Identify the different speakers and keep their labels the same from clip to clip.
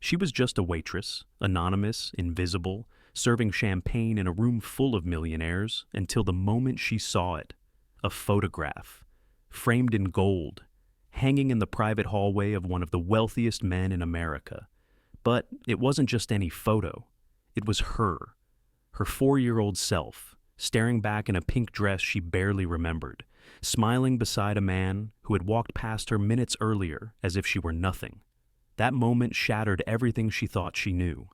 Speaker 1: She was just a waitress, anonymous, invisible, serving champagne in a room full of millionaires until the moment she saw it. A photograph, framed in gold, hanging in the private hallway of one of the wealthiest men in America. But it wasn't just any photo. It was her 4-year-old self, staring back in a pink dress she barely remembered, smiling beside a man who had walked past her minutes earlier as if she were nothing. That moment shattered everything she thought she knew.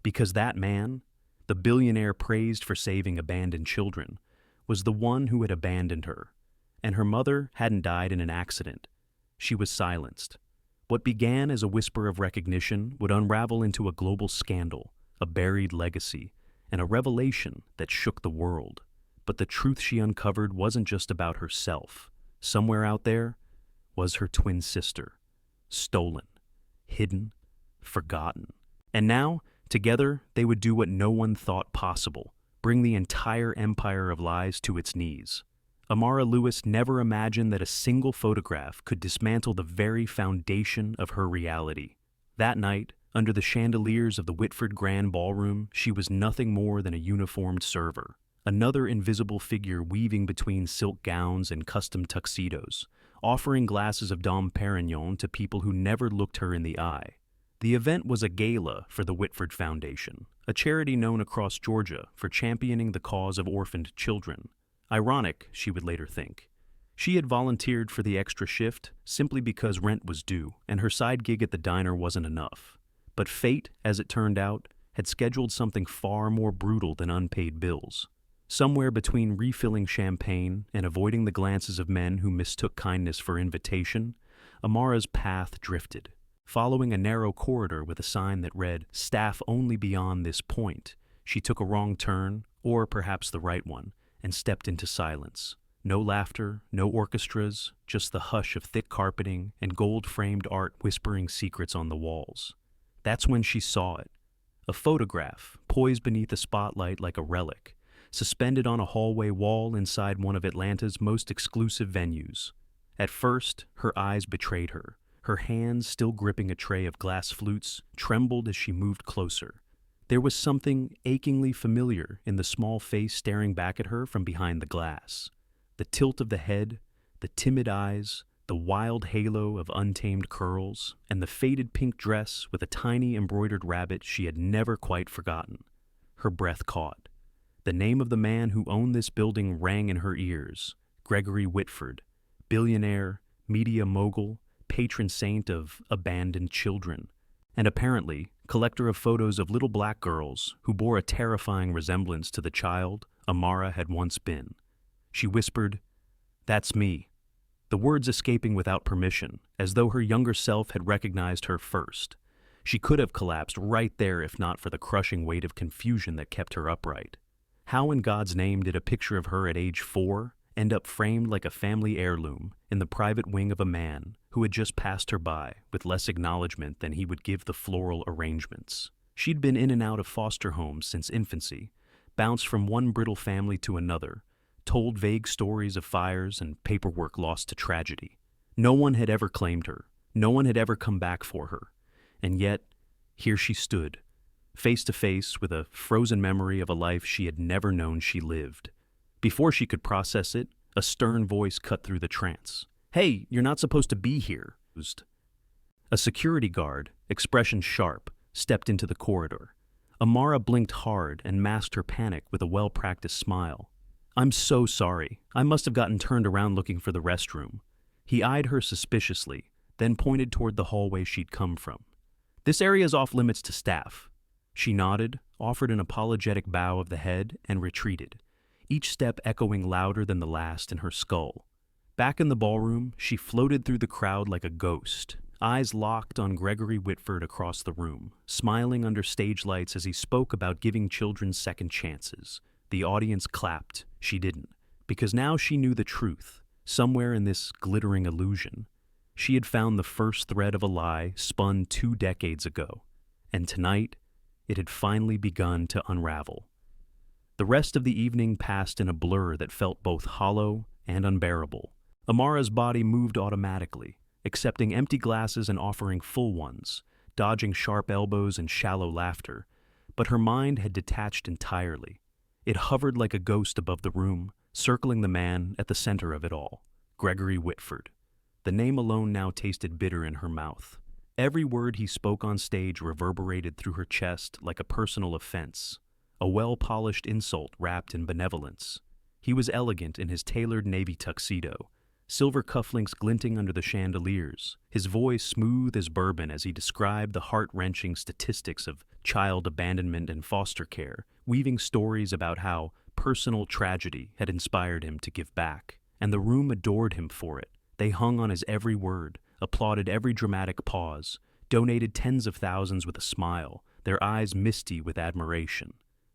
Speaker 1: Because that man, the billionaire praised for saving abandoned children, was the one who had abandoned her. And her mother hadn't died in an accident. She was silenced. What began as a whisper of recognition would unravel into a global scandal, a buried legacy, and a revelation that shook the world. But the truth she uncovered wasn't just about herself. Somewhere out there was her twin sister, stolen, hidden, forgotten. And now, together, they would do what no one thought possible, bring the entire empire of lies to its knees. Amara Lewis never imagined that a single photograph could dismantle the very foundation of her reality. That night, under the chandeliers of the Whitford Grand Ballroom, she was nothing more than a uniformed server, another invisible figure weaving between silk gowns and custom tuxedos, offering glasses of Dom Perignon to people who never looked her in the eye. The event was a gala for the Whitford Foundation, a charity known across Georgia for championing the cause of orphaned children. Ironic, she would later think. She had volunteered for the extra shift simply because rent was due, and her side gig at the diner wasn't enough. But fate, as it turned out, had scheduled something far more brutal than unpaid bills. Somewhere between refilling champagne and avoiding the glances of men who mistook kindness for invitation, Amara's path drifted. Following a narrow corridor with a sign that read, "Staff only beyond this point," she took a wrong turn, or perhaps the right one, and stepped into silence. No laughter, no orchestras, just the hush of thick carpeting and gold-framed art whispering secrets on the walls. That's when she saw it. A photograph, poised beneath the spotlight like a relic, suspended on a hallway wall inside one of Atlanta's most exclusive venues. At first, her eyes betrayed her. Her hands, still gripping a tray of glass flutes, trembled as she moved closer. There was something achingly familiar in the small face staring back at her from behind the glass. The tilt of the head, the timid eyes, the wild halo of untamed curls, and the faded pink dress with a tiny embroidered rabbit she had never quite forgotten. Her breath caught. The name of the man who owned this building rang in her ears. Gregory Whitford, billionaire, media mogul, patron saint of abandoned children, and apparently collector of photos of little black girls who bore a terrifying resemblance to the child Amara had once been. She whispered, "That's me," the words escaping without permission, as though her younger self had recognized her first. She could have collapsed right there if not for the crushing weight of confusion that kept her upright. How in God's name did a picture of her at age 4 end up framed like a family heirloom in the private wing of a man who had just passed her by with less acknowledgement than he would give the floral arrangements? She'd been in and out of foster homes since infancy, bounced from one brittle family to another, told vague stories of fires and paperwork lost to tragedy. No one had ever claimed her. No one had ever come back for her. And yet, here she stood, face to face with a frozen memory of a life she had never known she lived. Before she could process it, a stern voice cut through the trance. "Hey, you're not supposed to be here." A security guard, expression sharp, stepped into the corridor. Amara blinked hard and masked her panic with a well-practiced smile. "I'm so sorry. I must have gotten turned around looking for the restroom." He eyed her suspiciously, then pointed toward the hallway she'd come from. "This area is off limits to staff." She nodded, offered an apologetic bow of the head, and retreated, each step echoing louder than the last in her skull. Back in the ballroom, she floated through the crowd like a ghost, eyes locked on Gregory Whitford across the room, smiling under stage lights as he spoke about giving children second chances. The audience clapped. She didn't, because now she knew the truth. Somewhere in this glittering illusion, she had found the first thread of a lie spun 2 decades ago, and tonight it had finally begun to unravel. The rest of the evening passed in a blur that felt both hollow and unbearable. Amara's body moved automatically, accepting empty glasses and offering full ones, dodging sharp elbows and shallow laughter, but her mind had detached entirely. It hovered like a ghost above the room, circling the man at the center of it all, Gregory Whitford. The name alone now tasted bitter in her mouth. Every word he spoke on stage reverberated through her chest like a personal offense, a well-polished insult wrapped in benevolence. He was elegant in his tailored navy tuxedo, silver cufflinks glinting under the chandeliers, his voice smooth as bourbon as he described the heart-wrenching statistics of child abandonment and foster care, weaving stories about how personal tragedy had inspired him to give back. And the room adored him for it. They hung on his every word, applauded every dramatic pause, donated tens of thousands with a smile, their eyes misty with admiration.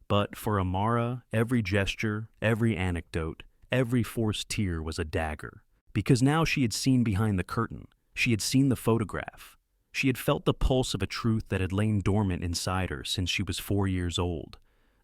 Speaker 1: But for Amara, every gesture, every anecdote, every forced tear was a dagger. Because now she had seen behind the curtain. She had seen the photograph. She had felt the pulse of a truth that had lain dormant inside her since she was 4 years old,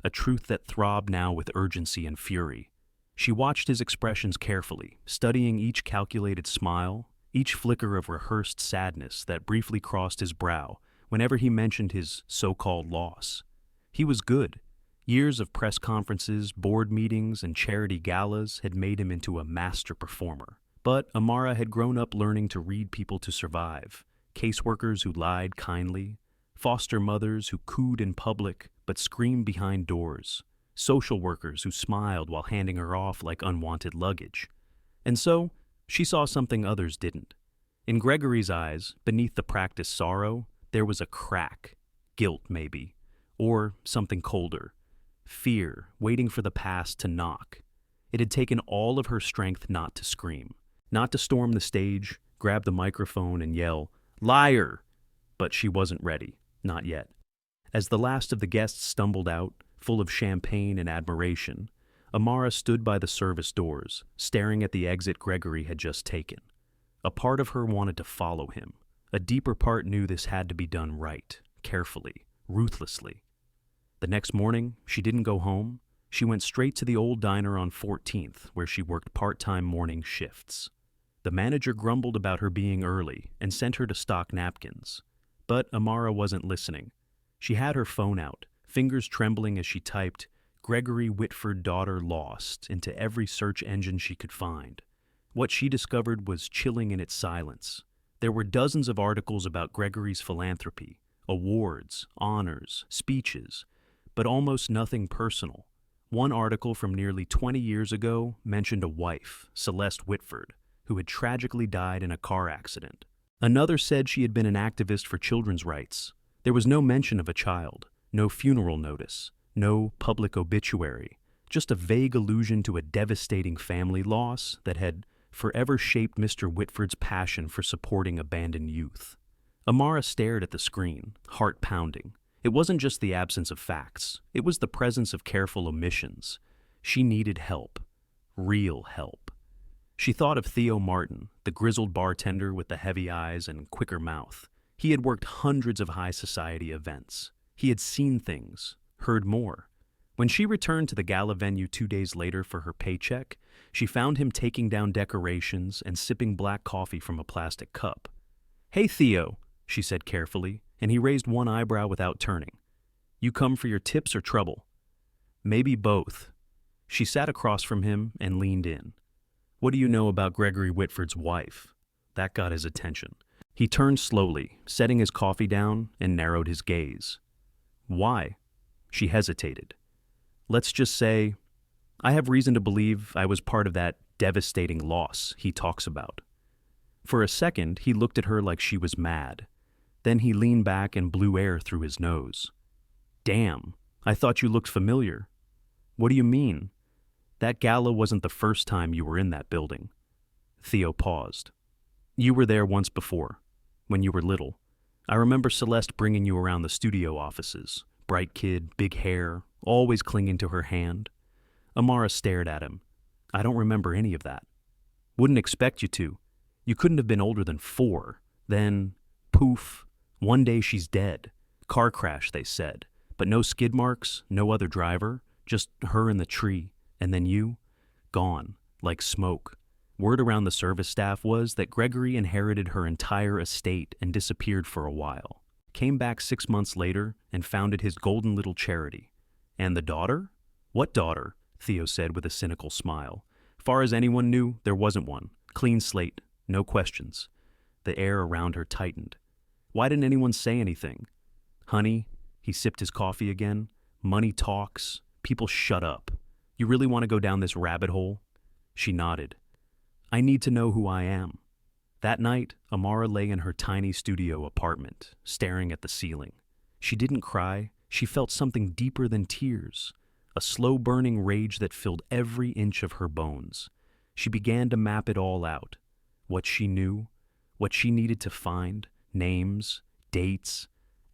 Speaker 1: a truth that throbbed now with urgency and fury. She watched his expressions carefully, studying each calculated smile, each flicker of rehearsed sadness that briefly crossed his brow whenever he mentioned his so-called loss. He was good. Years of press conferences, board meetings, and charity galas had made him into a master performer. But Amara had grown up learning to read people to survive, caseworkers who lied kindly, foster mothers who cooed in public but screamed behind doors, social workers who smiled while handing her off like unwanted luggage. And so, she saw something others didn't. In Gregory's eyes, beneath the practiced sorrow, there was a crack, guilt maybe, or something colder, fear waiting for the past to knock. It had taken all of her strength not to scream, not to storm the stage, grab the microphone and yell, "Liar!" But she wasn't ready, not yet. As the last of the guests stumbled out, full of champagne and admiration, Amara stood by the service doors, staring at the exit Gregory had just taken. A part of her wanted to follow him. A deeper part knew this had to be done right, carefully, ruthlessly. The next morning, she didn't go home. She went straight to the old diner on 14th, where she worked part-time morning shifts. The manager grumbled about her being early and sent her to stock napkins. But Amara wasn't listening. She had her phone out, fingers trembling as she typed, "Gregory Whitford daughter lost," into every search engine she could find. What she discovered was chilling in its silence. There were dozens of articles about Gregory's philanthropy, awards, honors, speeches, but almost nothing personal. One article from nearly 20 years ago mentioned a wife, Celeste Whitford, who had tragically died in a car accident. Another said she had been an activist for children's rights. There was no mention of a child, no funeral notice, no public obituary, just a vague allusion to a devastating family loss that had forever shaped Mr. Whitford's passion for supporting abandoned youth. Amara stared at the screen, heart pounding. It wasn't just the absence of facts, it was the presence of careful omissions. She needed help, real help. She thought of Theo Martin, the grizzled bartender with the heavy eyes and quicker mouth. He had worked hundreds of high society events. He had seen things, heard more. When she returned to the gala venue 2 days later for her paycheck, she found him taking down decorations and sipping black coffee from a plastic cup. "Hey, Theo," she said carefully, and he raised one eyebrow without turning. "You come for your tips or trouble?" "Maybe both." She sat across from him and leaned in. "What do you know about Gregory Whitford's wife?" That got his attention. He turned slowly, setting his coffee down, and narrowed his gaze. "Why?" She hesitated. "Let's just say, I have reason to believe I was part of that devastating loss he talks about." For a second, he looked at her like she was mad. Then he leaned back and blew air through his nose. "Damn, I thought you looked familiar." "What do you mean?" "That gala wasn't the first time you were in that building." Theo paused. "You were there once before, when you were little. I remember Celeste bringing you around the studio offices. Bright kid, big hair, always clinging to her hand." Amara stared at him. "I don't remember any of that." "Wouldn't expect you to. You couldn't have been older than 4. Then, poof, one day she's dead. Car crash, they said. But no skid marks, no other driver, just her in the tree. And then you? Gone, like smoke. Word around the service staff was that Gregory inherited her entire estate and disappeared for a while. came back 6 months later and founded his golden little charity. And the daughter? What daughter? Theo said with a cynical smile. Far as anyone knew, there wasn't one. Clean slate, no questions. The air around her tightened. Why didn't anyone say anything? Honey, he sipped his coffee again. Money talks. People shut up. You really want to go down this rabbit hole? She nodded. I need to know who I am. That night, Amara lay in her tiny studio apartment, staring at the ceiling. She didn't cry. She felt something deeper than tears, a slow-burning rage that filled every inch of her bones. She began to map it all out. What she knew, what she needed to find, names, dates,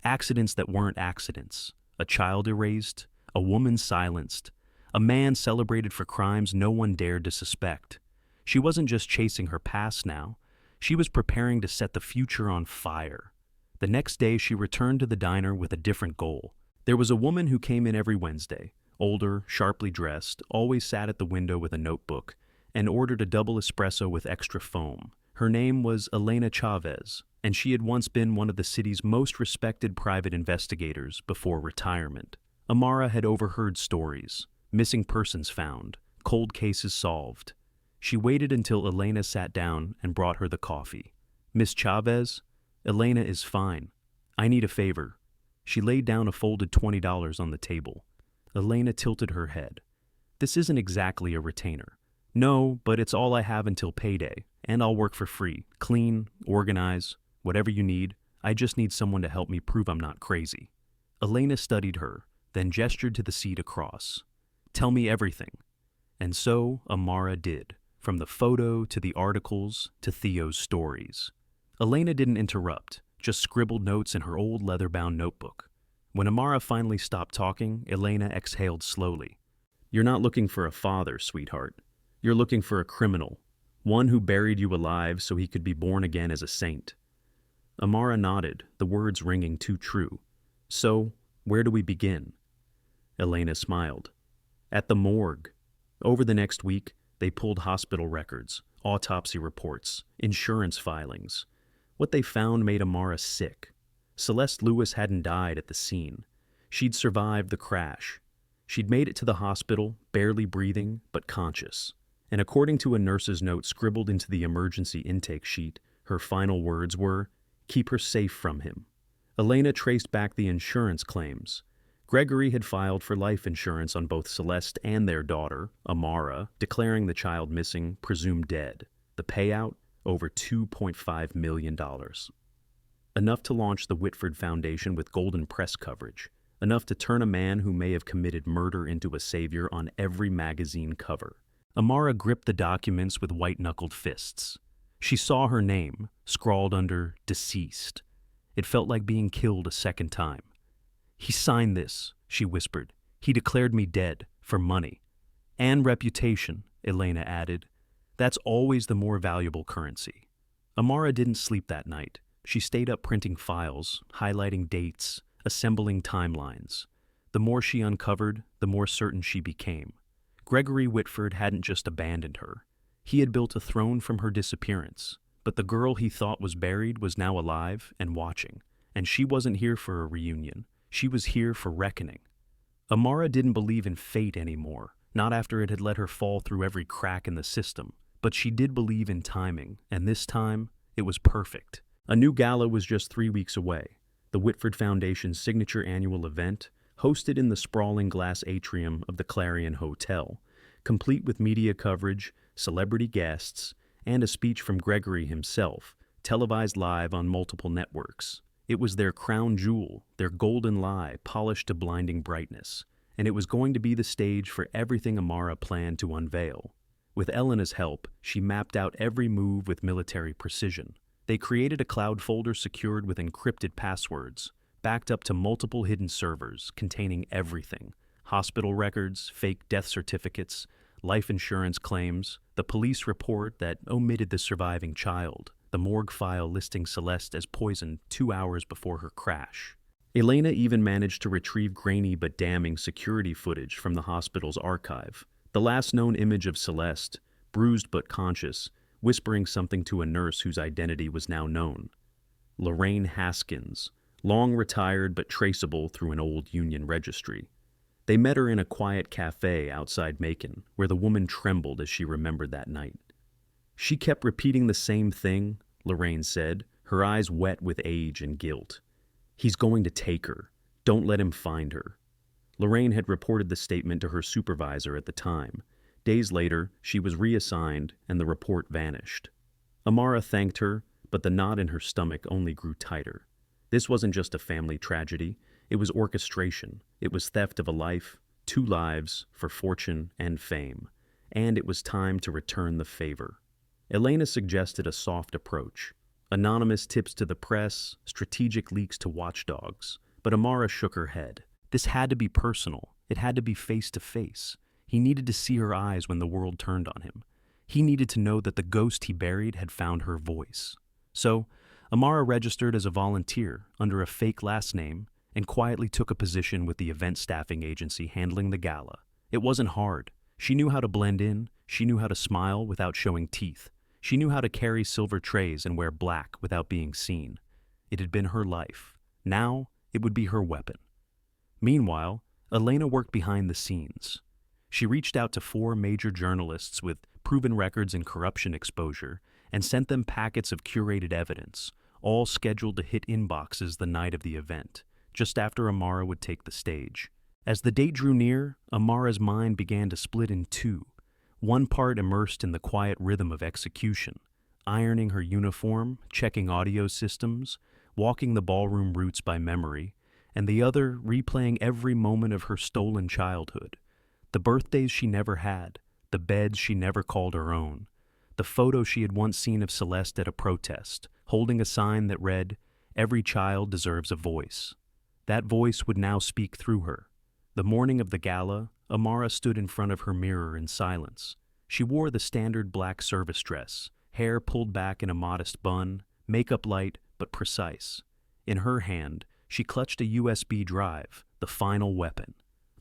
Speaker 1: accidents that weren't accidents, a child erased, a woman silenced, a man celebrated for crimes no one dared to suspect. She wasn't just chasing her past now. She was preparing to set the future on fire. The next day, she returned to the diner with a different goal. There was a woman who came in every Wednesday, older, sharply dressed, always sat at the window with a notebook, and ordered a double espresso with extra foam. Her name was Elena Chavez, and she had once been one of the city's most respected private investigators before retirement. Amara had overheard stories, missing persons found, cold cases solved. She waited until Elena sat down and brought her the coffee. Miss Chavez, Elena is fine. I need a favor. She laid down a folded $20 on the table. Elena tilted her head. This isn't exactly a retainer. No, but it's all I have until payday, and I'll work for free. Clean, organize, whatever you need. I just need someone to help me prove I'm not crazy. Elena studied her, then gestured to the seat across. Tell me everything. And so Amara did. From the photo to the articles to Theo's stories. Elena didn't interrupt, just scribbled notes in her old leather-bound notebook. When Amara finally stopped talking, Elena exhaled slowly. You're not looking for a father, sweetheart. You're looking for a criminal, one who buried you alive so he could be born again as a saint. Amara nodded, the words ringing too true. So, where do we begin? Elena smiled. At the morgue. Over the next week, they pulled hospital records, autopsy reports, insurance filings. What they found made Amara sick. Celeste Lewis hadn't died at the scene. She'd survived the crash. She'd made it to the hospital, barely breathing, but conscious. And according to a nurse's note scribbled into the emergency intake sheet, her final words were, "Keep her safe from him." Elena traced back the insurance claims. Gregory had filed for life insurance on both Celeste and their daughter, Amara, declaring the child missing, presumed dead. The payout? Over $2.5 million. Enough to launch the Whitford Foundation with golden press coverage. Enough to turn a man who may have committed murder into a savior on every magazine cover. Amara gripped the documents with white-knuckled fists. She saw her name, scrawled under deceased. It felt like being killed a second time. He signed this, she whispered. He declared me dead, for money. And reputation, Elena added. That's always the more valuable currency. Amara didn't sleep that night. She stayed up printing files, highlighting dates, assembling timelines. The more she uncovered, the more certain she became. Gregory Whitford hadn't just abandoned her. He had built a throne from her disappearance. But the girl he thought was buried was now alive and watching. And she wasn't here for a reunion. She was here for reckoning. Amara didn't believe in fate anymore, not after it had let her fall through every crack in the system. But she did believe in timing, and this time, it was perfect. A new gala was just 3 weeks away. The Whitford Foundation's signature annual event, hosted in the sprawling glass atrium of the Clarion Hotel, complete with media coverage, celebrity guests, and a speech from Gregory himself, televised live on multiple networks. It was their crown jewel, their golden lie polished to blinding brightness, and it was going to be the stage for everything Amara planned to unveil. With Elena's help, she mapped out every move with military precision. They created a cloud folder secured with encrypted passwords, backed up to multiple hidden servers containing everything: hospital records, fake death certificates, life insurance claims, the police report that omitted the surviving child, the morgue file listing Celeste as poisoned 2 hours before her crash. Elena even managed to retrieve grainy but damning security footage from the hospital's archive. The last known image of Celeste, bruised but conscious, whispering something to a nurse whose identity was now known. Lorraine Haskins, long retired but traceable through an old union registry. They met her in a quiet cafe outside Macon, where the woman trembled as she remembered that night. She kept repeating the same thing, Lorraine said, her eyes wet with age and guilt. He's going to take her. Don't let him find her. Lorraine had reported the statement to her supervisor at the time. Days later, she was reassigned and the report vanished. Amara thanked her, but the knot in her stomach only grew tighter. This wasn't just a family tragedy. It was orchestration. It was theft of a life, 2 lives, for fortune and fame. And it was time to return the favor. Elena suggested a soft approach. Anonymous tips to the press, strategic leaks to watchdogs. But Amara shook her head. This had to be personal. It had to be face-to-face. He needed to see her eyes when the world turned on him. He needed to know that the ghost he buried had found her voice. So, Amara registered as a volunteer under a fake last name and quietly took a position with the event staffing agency handling the gala. It wasn't hard. She knew how to blend in. She knew how to smile without showing teeth. She knew how to carry silver trays and wear black without being seen. It had been her life. Now, it would be her weapon. Meanwhile, Elena worked behind the scenes. She reached out to 4 major journalists with proven records in corruption exposure and sent them packets of curated evidence, all scheduled to hit inboxes the night of the event, just after Amara would take the stage. As the date drew near, Amara's mind began to split in 2. One part immersed in the quiet rhythm of execution, ironing her uniform, checking audio systems, walking the ballroom routes by memory, and the other replaying every moment of her stolen childhood. The birthdays she never had, the beds she never called her own, the photo she had once seen of Celeste at a protest, holding a sign that read, "Every child deserves a voice." That voice would now speak through her. The morning of the gala, Amara stood in front of her mirror in silence. She wore the standard black service dress, hair pulled back in a modest bun, makeup light but precise. In her hand, she clutched a USB drive, the final weapon.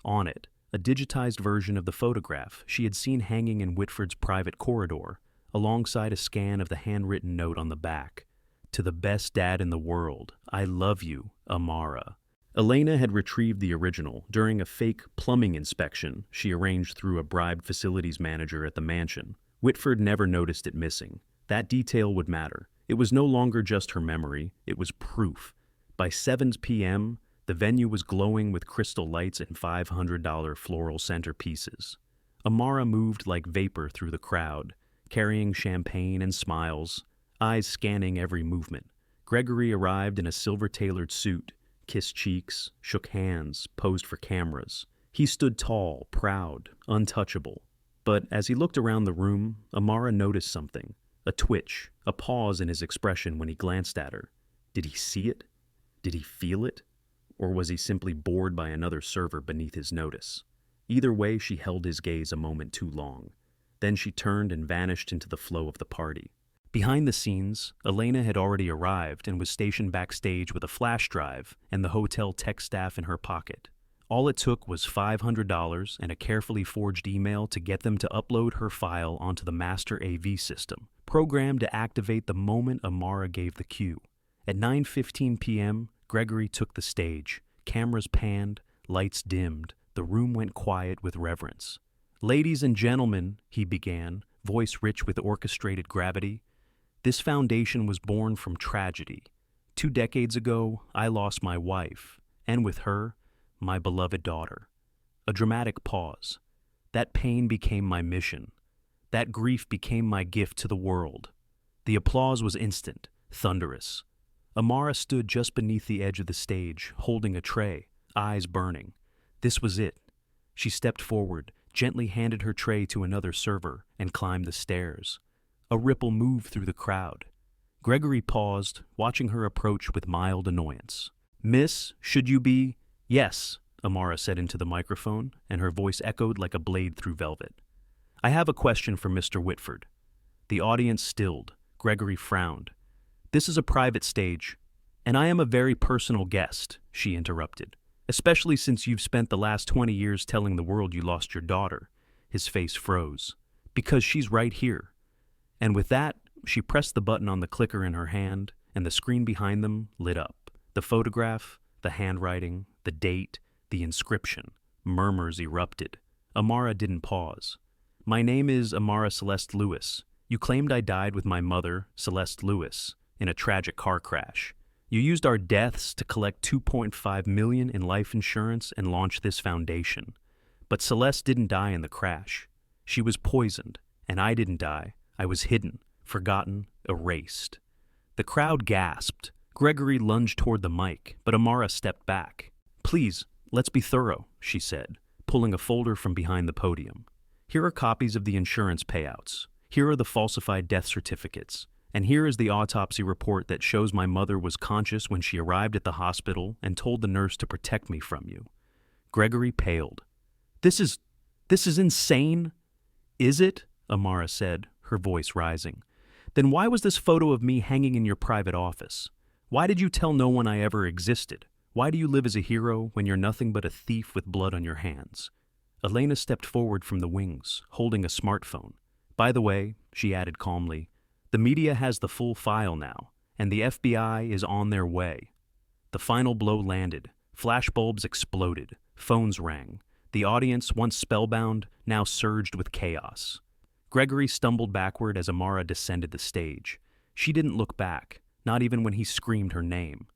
Speaker 1: On it, a digitized version of the photograph she had seen hanging in Whitford's private corridor, alongside a scan of the handwritten note on the back. "To the best dad in the world, I love you, Amara." Elena had retrieved the original during a fake plumbing inspection she arranged through a bribed facilities manager at the mansion. Whitford never noticed it missing. That detail would matter. It was no longer just her memory, it was proof. By 7 p.m., the venue was glowing with crystal lights and $500 floral centerpieces. Amara moved like vapor through the crowd, carrying champagne and smiles, eyes scanning every movement. Gregory arrived in a silver-tailored suit, kissed cheeks, shook hands, posed for cameras. He stood tall, proud, untouchable. But as he looked around the room, Amara noticed something. A twitch, a pause in his expression when he glanced at her. Did he see it? Did he feel it? Or was he simply bored by another server beneath his notice? Either way, she held his gaze a moment too long. Then she turned and vanished into the flow of the party. Behind the scenes, Elena had already arrived and was stationed backstage with a flash drive and the hotel tech staff in her pocket. All it took was $500 and a carefully forged email to get them to upload her file onto the master AV system, programmed to activate the moment Amara gave the cue. At 9:15 p.m., Gregory took the stage. Cameras panned, lights dimmed, the room went quiet with reverence. "Ladies and gentlemen," he began, voice rich with orchestrated gravity, "this foundation was born from tragedy. 2 decades ago, I lost my wife, and with her, my beloved daughter." A dramatic pause. That pain became my mission. That grief became my gift to the world. The applause was instant, thunderous. Amara stood just beneath the edge of the stage, holding a tray, eyes burning. This was it. She stepped forward, gently handed her tray to another server, and climbed the stairs. A ripple moved through the crowd. Gregory paused, watching her approach with mild annoyance. "Miss, should you be—" "Yes," Amara said into the microphone, and her voice echoed like a blade through velvet. "I have a question for Mr. Whitford." The audience stilled. Gregory frowned. "This is a private stage, and I am a very personal guest," she interrupted, "especially since you've spent the last 20 years telling the world you lost your daughter." His face froze. "Because she's right here." And with that, she pressed the button on the clicker in her hand, and the screen behind them lit up. The photograph, the handwriting, the date, the inscription. Murmurs erupted. Amara didn't pause. "My name is Amara Celeste Lewis. You claimed I died with my mother, Celeste Lewis, in a tragic car crash. You used our deaths to collect $2.5 million in life insurance and launch this foundation. But Celeste didn't die in the crash. She was poisoned, and I didn't die. I was hidden, forgotten, erased." The crowd gasped. Gregory lunged toward the mic, but Amara stepped back. "Please, let's be thorough," she said, pulling a folder from behind the podium. "Here are copies of the insurance payouts. Here are the falsified death certificates. And here is the autopsy report that shows my mother was conscious when she arrived at the hospital and told the nurse to protect me from you." Gregory paled. This is insane." "Is it?" Amara said, her voice rising. "Then why was this photo of me hanging in your private office? Why did you tell no one I ever existed? Why do you live as a hero when you're nothing but a thief with blood on your hands?" Elena stepped forward from the wings, holding a smartphone. "By the way," she added calmly, "the media has the full file now, and the FBI is on their way." The final blow landed. Flashbulbs exploded. Phones rang. The audience, once spellbound, now surged with chaos. Gregory stumbled backward as Amara descended the stage. She didn't look back, not even when he screamed her name.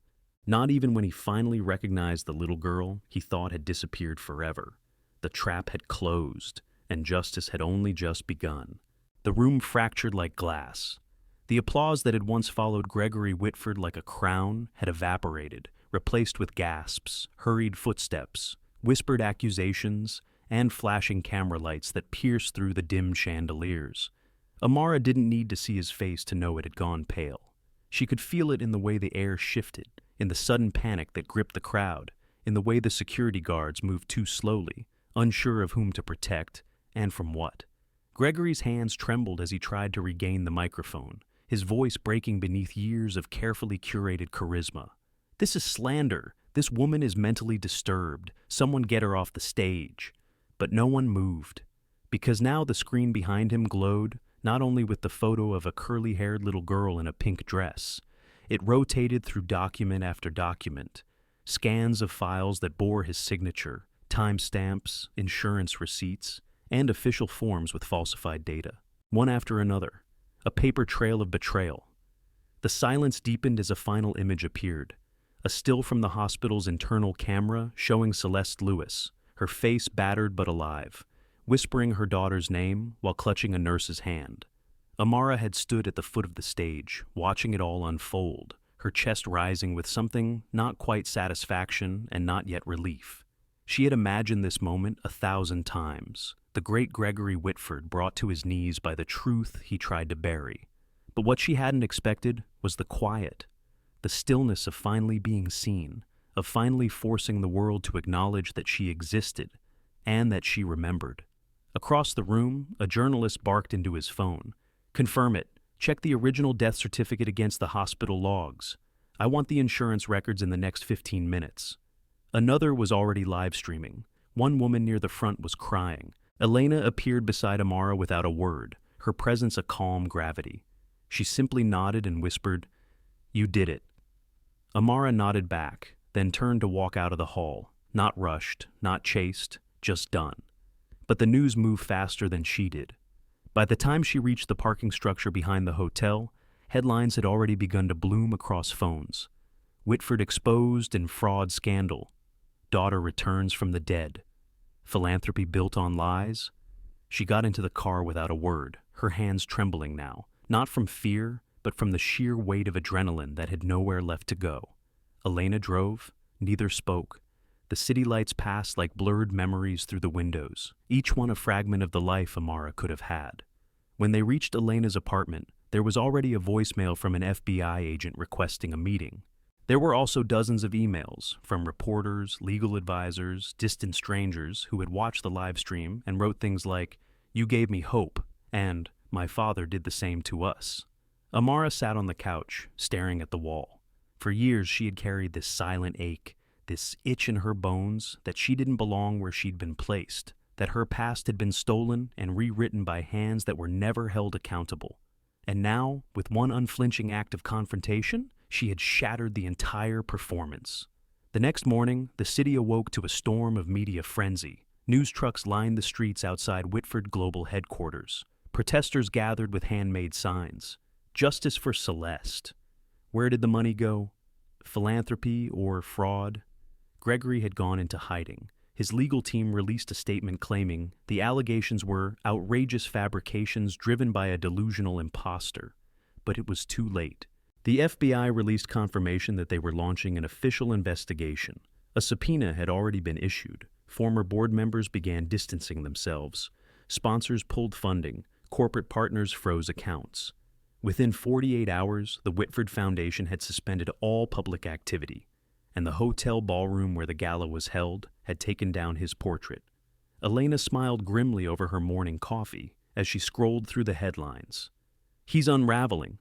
Speaker 1: Not even when he finally recognized the little girl he thought had disappeared forever. The trap had closed, and justice had only just begun. The room fractured like glass. The applause that had once followed Gregory Whitford like a crown had evaporated, replaced with gasps, hurried footsteps, whispered accusations, and flashing camera lights that pierced through the dim chandeliers. Amara didn't need to see his face to know it had gone pale. She could feel it in the way the air shifted, in the sudden panic that gripped the crowd, in the way the security guards moved too slowly, unsure of whom to protect and from what. Gregory's hands trembled as he tried to regain the microphone, his voice breaking beneath years of carefully curated charisma. "This is slander. This woman is mentally disturbed. Someone get her off the stage." But no one moved, because now the screen behind him glowed not only with the photo of a curly-haired little girl in a pink dress. It rotated through document after document, scans of files that bore his signature, timestamps, insurance receipts, and official forms with falsified data. One after another, a paper trail of betrayal. The silence deepened as a final image appeared, a still from the hospital's internal camera showing Celeste Lewis, her face battered but alive, whispering her daughter's name while clutching a nurse's hand. Amara had stood at the foot of the stage, watching it all unfold, her chest rising with something not quite satisfaction and not yet relief. She had imagined this moment 1,000 times, the great Gregory Whitford brought to his knees by the truth he tried to bury. But what she hadn't expected was the quiet, the stillness of finally being seen, of finally forcing the world to acknowledge that she existed and that she remembered. Across the room, a journalist barked into his phone. "Confirm it. Check the original death certificate against the hospital logs. I want the insurance records in the next 15 minutes. Another was already live streaming. One woman near the front was crying. Elena appeared beside Amara without a word, her presence a calm gravity. She simply nodded and whispered, "You did it." Amara nodded back, then turned to walk out of the hall, not rushed, not chased, just done. But the news moved faster than she did. By the time she reached the parking structure behind the hotel, headlines had already begun to bloom across phones. Whitford exposed in fraud scandal. Daughter returns from the dead. Philanthropy built on lies. She got into the car without a word, her hands trembling now, not from fear, but from the sheer weight of adrenaline that had nowhere left to go. Elena drove, neither spoke. The city lights passed like blurred memories through the windows, each one a fragment of the life Amara could have had. When they reached Elena's apartment, there was already a voicemail from an FBI agent requesting a meeting. There were also dozens of emails from reporters, legal advisors, distant strangers who had watched the live stream and wrote things like, "You gave me hope," and "My father did the same to us." Amara sat on the couch, staring at the wall. For years she had carried this silent ache, this itch in her bones that she didn't belong where she'd been placed, that her past had been stolen and rewritten by hands that were never held accountable. And now, with one unflinching act of confrontation, She had shattered the entire performance. The next morning, the city awoke to a storm of media frenzy. News trucks lined the streets outside Whitford Global headquarters. Protesters gathered with handmade signs. Justice for Celeste. Where did the money go? Philanthropy or fraud? Gregory had gone into hiding. His legal team released a statement claiming the allegations were outrageous fabrications driven by a delusional imposter. But it was too late. The FBI released confirmation that they were launching an official investigation. A subpoena had already been issued. Former board members began distancing themselves. Sponsors pulled funding. Corporate partners froze accounts. Within 48 hours, the Whitford Foundation had suspended all public activity, and the hotel ballroom where the gala was held had taken down his portrait. Elena smiled grimly over her morning coffee as she scrolled through the headlines. "He's unraveling."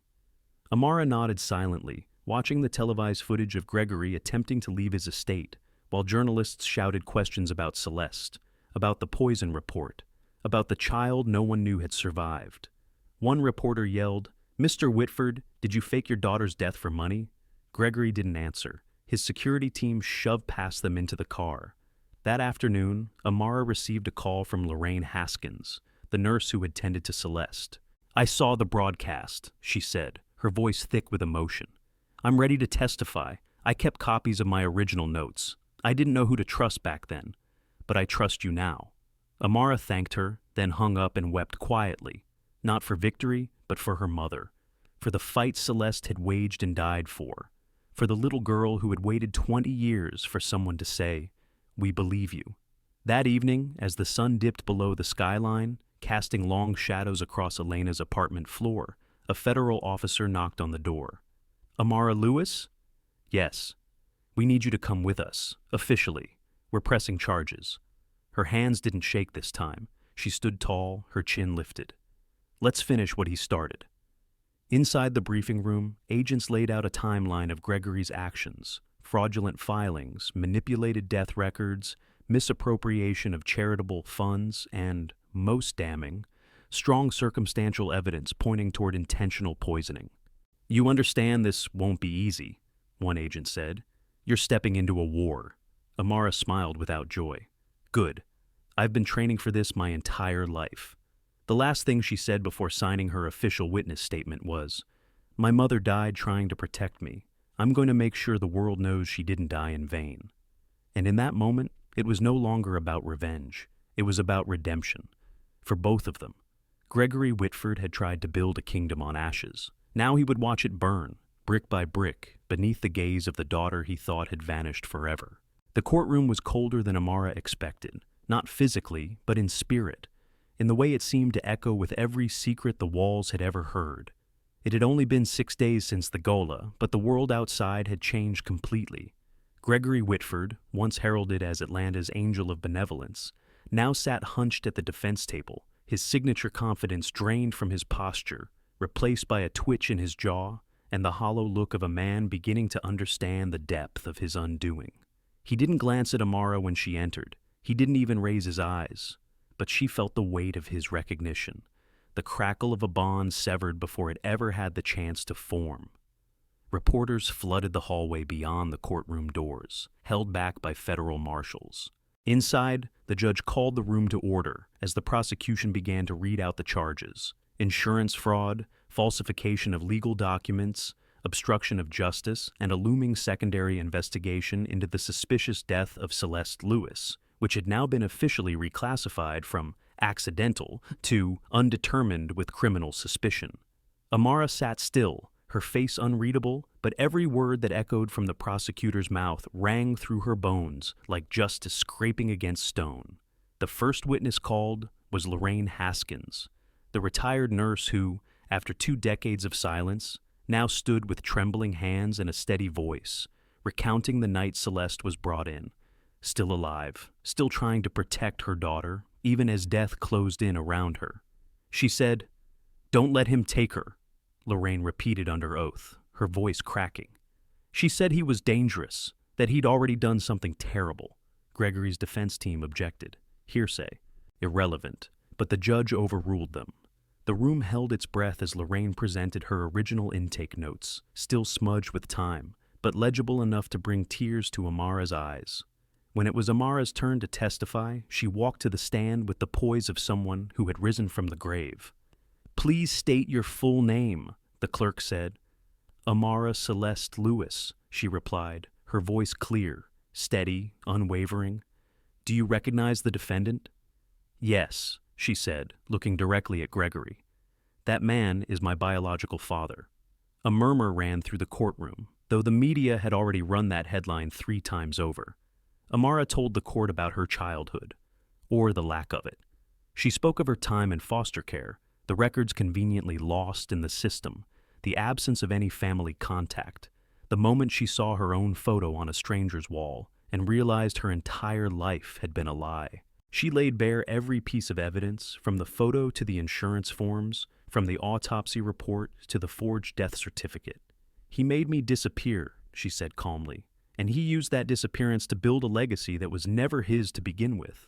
Speaker 1: Amara nodded silently, watching the televised footage of Gregory attempting to leave his estate, while journalists shouted questions about Celeste, about the poison report, about the child no one knew had survived. One reporter yelled, "Mr. Whitford, did you fake your daughter's death for money?" Gregory didn't answer. His security team shoved past them into the car. That afternoon, Amara received a call from Lorraine Haskins, the nurse who had tended to Celeste. "I saw the broadcast," she said, her voice thick with emotion. "I'm ready to testify. I kept copies of my original notes. I didn't know who to trust back then, but I trust you now." Amara thanked her, then hung up and wept quietly, not for victory, but for her mother, for the fight Celeste had waged and died for the little girl who had waited 20 years for someone to say, "We believe you." That evening, as the sun dipped below the skyline, casting long shadows across Elena's apartment floor, a federal officer knocked on the door. "Amara Lewis?" "Yes. We need you to come with us, officially. We're pressing charges." Her hands didn't shake this time. She stood tall, her chin lifted. "Let's finish what he started." Inside the briefing room, agents laid out a timeline of Gregory's actions: fraudulent filings, manipulated death records, misappropriation of charitable funds, and, most damning, strong circumstantial evidence pointing toward intentional poisoning. "You understand this won't be easy," one agent said. "You're stepping into a war." Amara smiled without joy. "Good. I've been training for this my entire life." The last thing she said before signing her official witness statement was, "My mother died trying to protect me. I'm going to make sure the world knows she didn't die in vain." And in that moment, it was no longer about revenge. It was about redemption. For both of them. Gregory Whitford had tried to build a kingdom on ashes. Now he would watch it burn, brick by brick, beneath the gaze of the daughter he thought had vanished forever. The courtroom was colder than Amara expected, not physically, but in spirit, in the way it seemed to echo with every secret the walls had ever heard. It had only been 6 days since the gala, but the world outside had changed completely. Gregory Whitford, once heralded as Atlanta's angel of benevolence, now sat hunched at the defense table, his signature confidence drained from his posture, replaced by a twitch in his jaw and the hollow look of a man beginning to understand the depth of his undoing. He didn't glance at Amara when she entered. He didn't even raise his eyes. But she felt the weight of his recognition, the crackle of a bond severed before it ever had the chance to form. Reporters flooded the hallway beyond the courtroom doors, held back by federal marshals. Inside, the judge called the room to order as the prosecution began to read out the charges: insurance fraud, falsification of legal documents, obstruction of justice, and a looming secondary investigation into the suspicious death of Celeste Lewis, which had now been officially reclassified from accidental to undetermined with criminal suspicion. Amara sat still, her face unreadable, but every word that echoed from the prosecutor's mouth rang through her bones like justice scraping against stone. The first witness called was Lorraine Haskins, the retired nurse who, after 2 decades of silence, now stood with trembling hands and a steady voice, recounting the night Celeste was brought in. Still alive, still trying to protect her daughter, even as death closed in around her. She said, "Don't let him take her," Lorraine repeated under oath, her voice cracking. She said he was dangerous, that he'd already done something terrible. Gregory's defense team objected. Hearsay. Irrelevant. But the judge overruled them. The room held its breath as Lorraine presented her original intake notes, still smudged with time, but legible enough to bring tears to Amara's eyes. When it was Amara's turn to testify, she walked to the stand with the poise of someone who had risen from the grave. "Please state your full name," the clerk said. "Amara Celeste Lewis," she replied, her voice clear, steady, unwavering. "Do you recognize the defendant?" "Yes," she said, looking directly at Gregory. "That man is my biological father." A murmur ran through the courtroom, though the media had already run that headline 3 times over. Amara told the court about her childhood, or the lack of it. She spoke of her time in foster care, the records conveniently lost in the system, the absence of any family contact, the moment she saw her own photo on a stranger's wall and realized her entire life had been a lie. She laid bare every piece of evidence, from the photo to the insurance forms, from the autopsy report to the forged death certificate. "He made me disappear," she said calmly, "and he used that disappearance to build a legacy that was never his to begin with."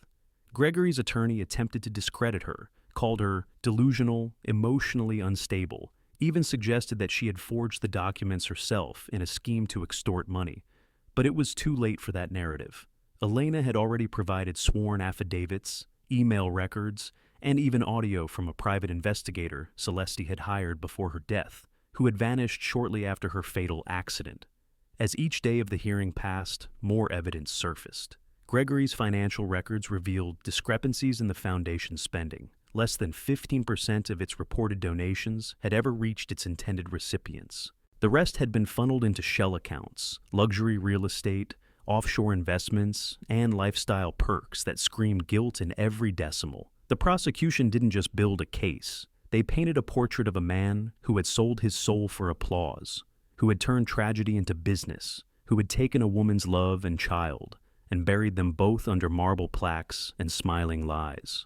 Speaker 1: Gregory's attorney attempted to discredit her, called her delusional, emotionally unstable, even suggested that she had forged the documents herself in a scheme to extort money. But it was too late for that narrative. Elena had already provided sworn affidavits, email records, and even audio from a private investigator Celeste had hired before her death, who had vanished shortly after her fatal accident. As each day of the hearing passed, more evidence surfaced. Gregory's financial records revealed discrepancies in the foundation's spending. Less than 15% of its reported donations had ever reached its intended recipients. The rest had been funneled into shell accounts, luxury real estate, offshore investments, and lifestyle perks that screamed guilt in every decimal. The prosecution didn't just build a case. They painted a portrait of a man who had sold his soul for applause, who had turned tragedy into business, who had taken a woman's love and child and buried them both under marble plaques and smiling lies.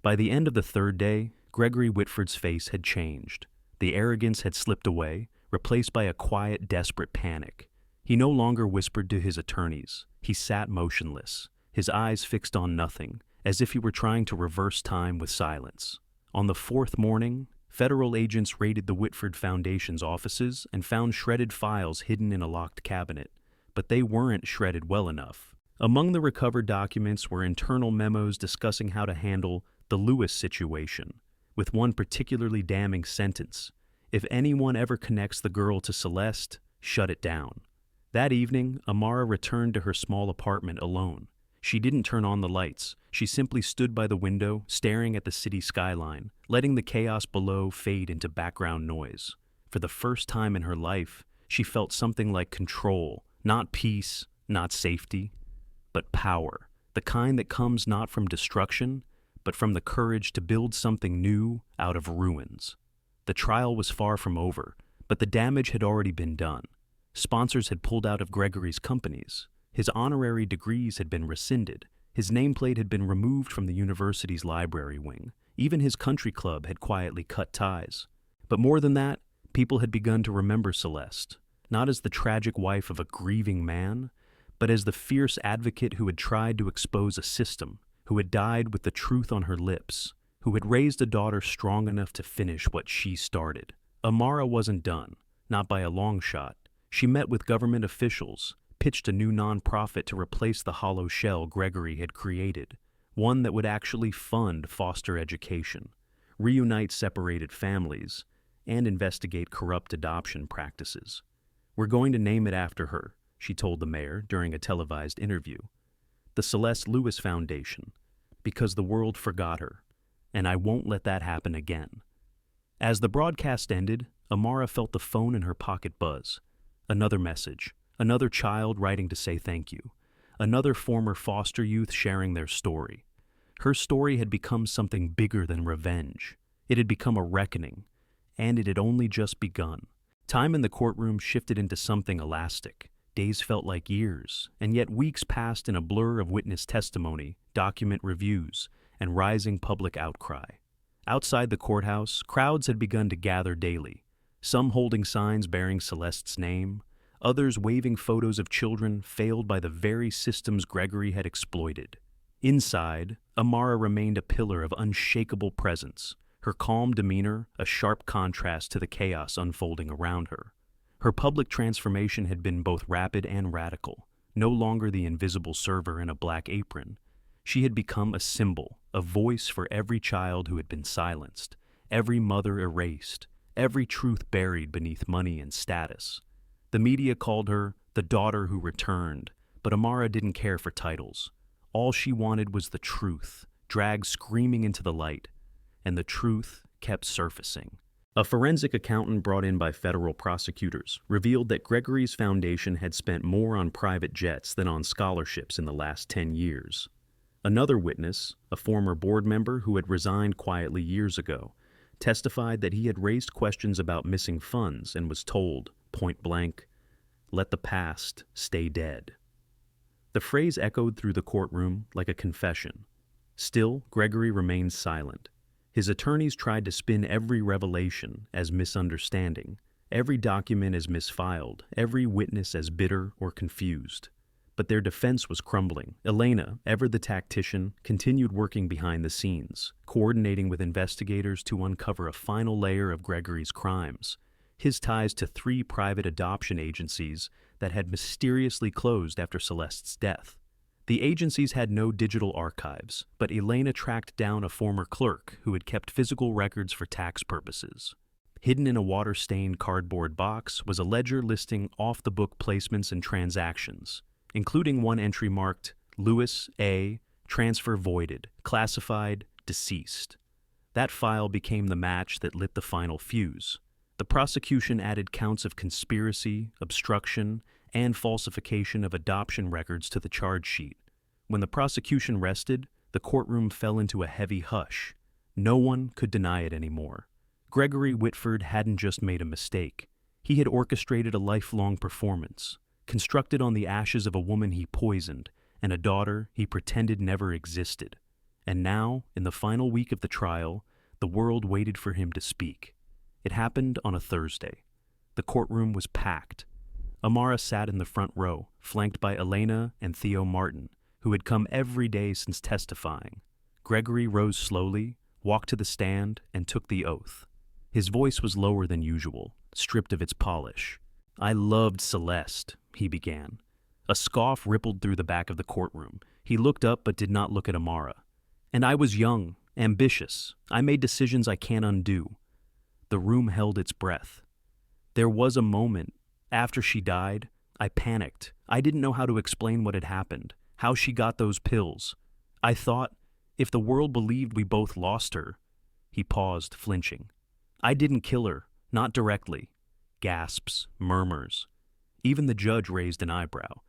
Speaker 1: By the end of the 3rd day, Gregory Whitford's face had changed. The arrogance had slipped away, replaced by a quiet, desperate panic. He no longer whispered to his attorneys. He sat motionless, his eyes fixed on nothing, as if he were trying to reverse time with silence. On the 4th morning, federal agents raided the Whitford Foundation's offices and found shredded files hidden in a locked cabinet, but they weren't shredded well enough. Among the recovered documents were internal memos discussing how to handle the Lewis situation, with one particularly damning sentence: "If anyone ever connects the girl to Celeste, shut it down." That evening, Amara returned to her small apartment alone. She didn't turn on the lights. She simply stood by the window, staring at the city skyline, letting the chaos below fade into background noise. For the first time in her life, she felt something like control, not peace, not safety, but power, the kind that comes not from destruction, but from the courage to build something new out of ruins. The trial was far from over, but the damage had already been done. Sponsors had pulled out of Gregory's companies. His honorary degrees had been rescinded. His nameplate had been removed from the university's library wing. Even his country club had quietly cut ties. But more than that, people had begun to remember Celeste, not as the tragic wife of a grieving man, but as the fierce advocate who had tried to expose a system, who had died with the truth on her lips, who had raised a daughter strong enough to finish what she started. Amara wasn't done, not by a long shot. She met with government officials, pitched a new nonprofit to replace the hollow shell Gregory had created, one that would actually fund foster education, reunite separated families, and investigate corrupt adoption practices. "We're going to name it after her," she told the mayor during a televised interview. "The Celeste Lewis Foundation, because the world forgot her, and I won't let that happen again." As the broadcast ended, Amara felt the phone in her pocket buzz. Another message, another child writing to say thank you, another former foster youth sharing their story. Her story had become something bigger than revenge. It had become a reckoning, and it had only just begun. Time in the courtroom shifted into something elastic. Days felt like years, and yet weeks passed in a blur of witness testimony, document reviews, and rising public outcry. Outside the courthouse, crowds had begun to gather daily, some holding signs bearing Celeste's name, others waving photos of children failed by the very systems Gregory had exploited. Inside, Amara remained a pillar of unshakable presence, her calm demeanor a sharp contrast to the chaos unfolding around her. Her public transformation had been both rapid and radical. No longer the invisible server in a black apron, she had become a symbol, a voice for every child who had been silenced, every mother erased, every truth buried beneath money and status. The media called her the daughter who returned, but Amara didn't care for titles. All she wanted was the truth, dragged screaming into the light, and the truth kept surfacing. A forensic accountant brought in by federal prosecutors revealed that Gregory's foundation had spent more on private jets than on scholarships in the last 10 years. Another witness, a former board member who had resigned quietly years ago, testified that he had raised questions about missing funds and was told, point blank, "Let the past stay dead." The phrase echoed through the courtroom like a confession. Still, Gregory remained silent. His attorneys tried to spin every revelation as misunderstanding, every document as misfiled, every witness as bitter or confused. But their defense was crumbling. Elena, ever the tactician, continued working behind the scenes, coordinating with investigators to uncover a final layer of Gregory's crimes, his ties to 3 private adoption agencies that had mysteriously closed after Celeste's death. The agencies had no digital archives, but Elena tracked down a former clerk who had kept physical records for tax purposes. Hidden in a water-stained cardboard box was a ledger listing off-the-book placements and transactions, including one entry marked Lewis A. Transfer voided, classified, deceased. That file became the match that lit the final fuse. The prosecution added counts of conspiracy, obstruction, and falsification of adoption records to the charge sheet. When the prosecution rested, the courtroom fell into a heavy hush. No one could deny it anymore. Gregory Whitford hadn't just made a mistake. He had orchestrated a lifelong performance, constructed on the ashes of a woman he poisoned and a daughter he pretended never existed. And now, in the final week of the trial, the world waited for him to speak. It happened on a Thursday. The courtroom was packed. Amara sat in the front row, flanked by Elena and Theo Martin, who had come every day since testifying. Gregory rose slowly, walked to the stand, and took the oath. His voice was lower than usual, stripped of its polish. "I loved Celeste," he began. A scoff rippled through the back of the courtroom. He looked up but did not look at Amara. "And I was young, ambitious. I made decisions I can't undo." The room held its breath. "There was a moment, after she died, I panicked. I didn't know how to explain what had happened, how she got those pills. I thought, if the world believed we both lost her..." He paused, flinching. "I didn't kill her, not directly." Gasps, murmurs. Even the judge raised an eyebrow.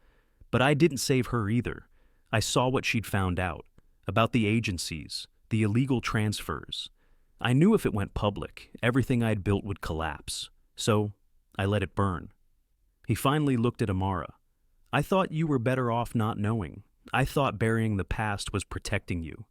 Speaker 1: "But I didn't save her either. I saw what she'd found out, about the agencies, the illegal transfers. I knew if it went public, everything I'd built would collapse. So, I let it burn." He finally looked at Amara. "I thought you were better off not knowing. I thought burying the past was protecting you."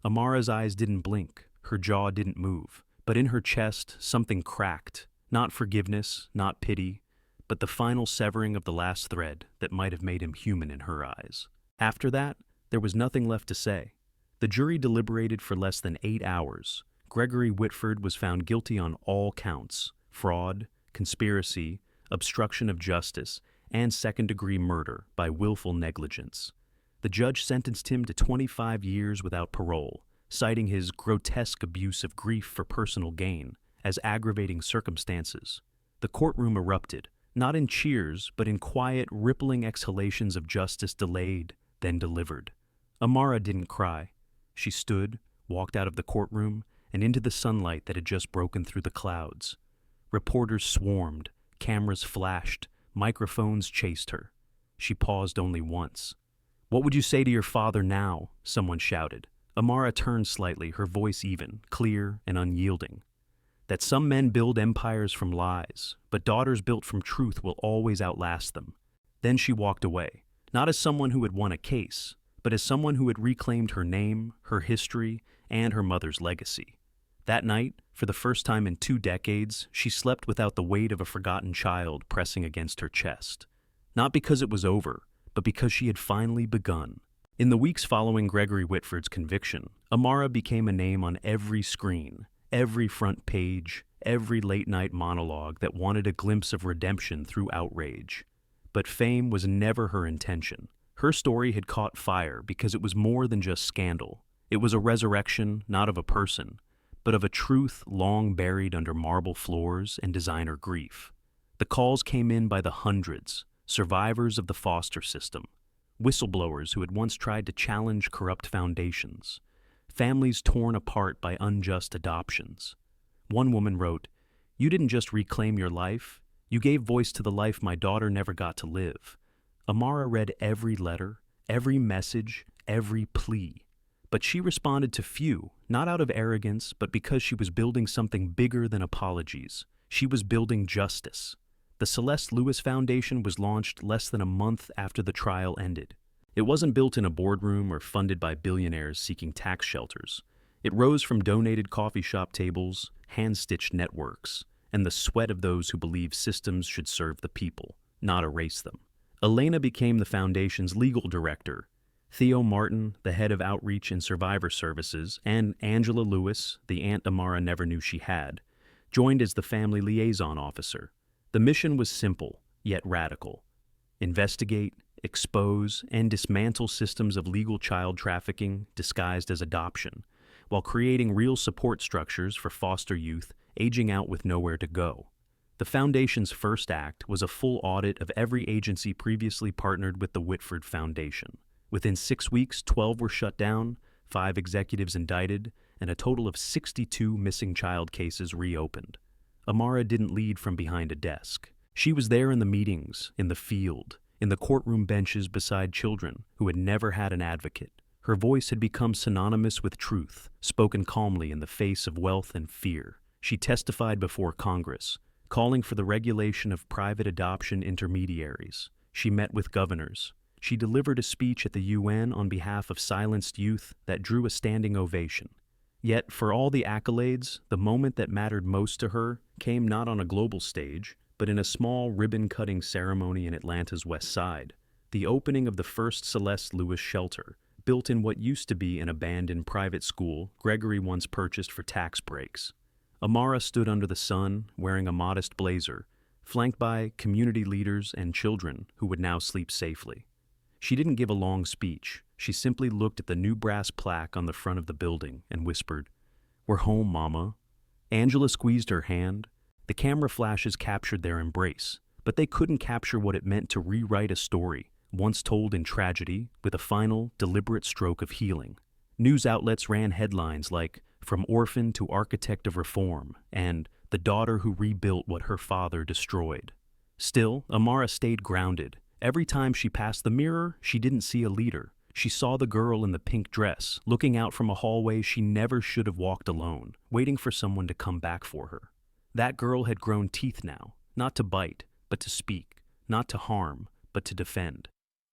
Speaker 1: Amara's eyes didn't blink, her jaw didn't move, but in her chest something cracked. Not forgiveness, not pity, but the final severing of the last thread that might have made him human in her eyes. After that, there was nothing left to say. The jury deliberated for less than 8 hours. Gregory Whitford was found guilty on all counts: fraud, conspiracy, obstruction of justice, and second-degree murder by willful negligence. The judge sentenced him to 25 years without parole, citing his grotesque abuse of grief for personal gain as aggravating circumstances. The courtroom erupted, not in cheers, but in quiet, rippling exhalations of justice delayed, then delivered. Amara didn't cry. She stood, walked out of the courtroom, and into the sunlight that had just broken through the clouds. Reporters swarmed, cameras flashed, microphones chased her. She paused only once. "What would you say to your father now?" someone shouted. Amara turned slightly, her voice even, clear and unyielding. "That some men build empires from lies, but daughters built from truth will always outlast them." Then she walked away, not as someone who had won a case, but as someone who had reclaimed her name, her history, and her mother's legacy. That night, for the first time in 2 decades, she slept without the weight of a forgotten child pressing against her chest. Not because it was over, but because she had finally begun. In the weeks following Gregory Whitford's conviction, Amara became a name on every screen. every front page, every late-night monologue that wanted a glimpse of redemption through outrage. But fame was never her intention. Her story had caught fire because it was more than just scandal. It was a resurrection, not of a person, but of a truth long buried under marble floors and designer grief. The calls came in by the hundreds, survivors of the foster system, whistleblowers who had once tried to challenge corrupt foundations, families torn apart by unjust adoptions. One woman wrote, "You didn't just reclaim your life, you gave voice to the life my daughter never got to live." Amara read every letter, every message, every plea. But she responded to few, not out of arrogance, but because she was building something bigger than apologies. She was building justice. The Celeste Lewis Foundation was launched less than a month after the trial ended. It wasn't built in a boardroom or funded by billionaires seeking tax shelters. It rose from donated coffee shop tables, hand-stitched networks, and the sweat of those who believe systems should serve the people, not erase them. Elena became the foundation's legal director. Theo Martin, the head of outreach and survivor services, and Angela Lewis, the aunt Amara never knew she had, joined as the family liaison officer. The mission was simple, yet radical. Investigate, expose, and dismantle systems of legal child trafficking disguised as adoption, while creating real support structures for foster youth aging out with nowhere to go. The Foundation's first act was a full audit of every agency previously partnered with the Whitford Foundation. Within 6 weeks, 12 were shut down, 5 executives indicted, and a total of 62 missing child cases reopened. Amara didn't lead from behind a desk. She was there in the meetings, in the field, in the courtroom benches beside children who had never had an advocate. Her voice had become synonymous with truth, spoken calmly in the face of wealth and fear. She testified before Congress, calling for the regulation of private adoption intermediaries. She met with governors. She delivered a speech at the UN on behalf of silenced youth that drew a standing ovation. Yet, for all the accolades, the moment that mattered most to her came not on a global stage, but in a small ribbon-cutting ceremony in Atlanta's West Side, the opening of the first Celeste Lewis shelter, built in what used to be an abandoned private school Gregory once purchased for tax breaks. Amara stood under the sun, wearing a modest blazer, flanked by community leaders and children who would now sleep safely. She didn't give a long speech. She simply looked at the new brass plaque on the front of the building and whispered, "We're home, Mama." Angela squeezed her hand. The camera flashes captured their embrace, but they couldn't capture what it meant to rewrite a story, once told in tragedy, with a final, deliberate stroke of healing. News outlets ran headlines like, "From Orphan to Architect of Reform," and "The Daughter Who Rebuilt What Her Father Destroyed." Still, Amara stayed grounded. Every time she passed the mirror, she didn't see a leader. She saw the girl in the pink dress, looking out from a hallway she never should have walked alone, waiting for someone to come back for her. That girl had grown teeth now, not to bite, but to speak, not to harm, but to defend.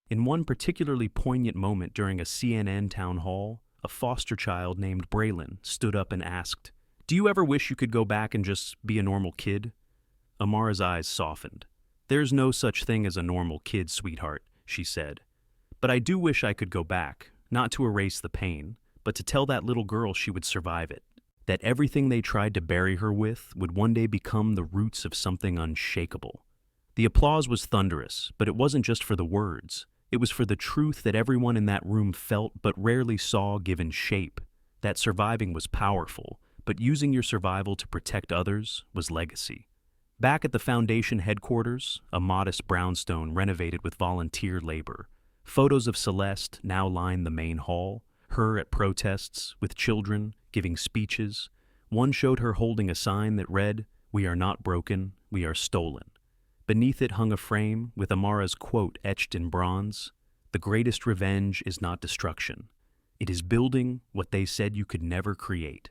Speaker 1: In one particularly poignant moment during a CNN town hall, a foster child named Braylon stood up and asked, "Do you ever wish you could go back and just be a normal kid?" Amara's eyes softened. "There's no such thing as a normal kid, sweetheart," she said. "But I do wish I could go back, not to erase the pain, but to tell that little girl she would survive it. That everything they tried to bury her with would one day become the roots of something unshakable." The applause was thunderous, but it wasn't just for the words. It was for the truth that everyone in that room felt but rarely saw given shape. That surviving was powerful, but using your survival to protect others was legacy. Back at the Foundation headquarters, a modest brownstone renovated with volunteer labor, photos of Celeste now line the main hall, her at protests, with children, giving speeches. One showed her holding a sign that read, "We are not broken, we are stolen." Beneath it hung a frame with Amara's quote etched in bronze, "The greatest revenge is not destruction. It is building what they said you could never create."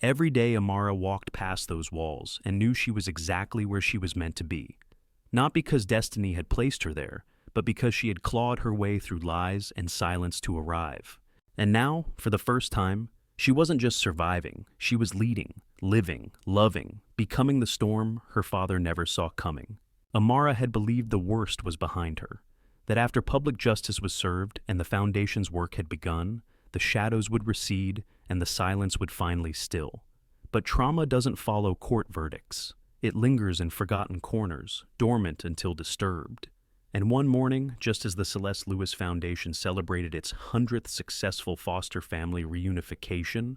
Speaker 1: Every day Amara walked past those walls and knew she was exactly where she was meant to be. Not because destiny had placed her there, but because she had clawed her way through lies and silence to arrive. And now, for the first time, she wasn't just surviving, she was leading, living, loving, becoming the storm her father never saw coming. Amara had believed the worst was behind her, that after public justice was served and the Foundation's work had begun, the shadows would recede and the silence would finally still. But trauma doesn't follow court verdicts. It lingers in forgotten corners, dormant until disturbed. And one morning, just as the Celeste Lewis Foundation celebrated its 100th successful foster family reunification,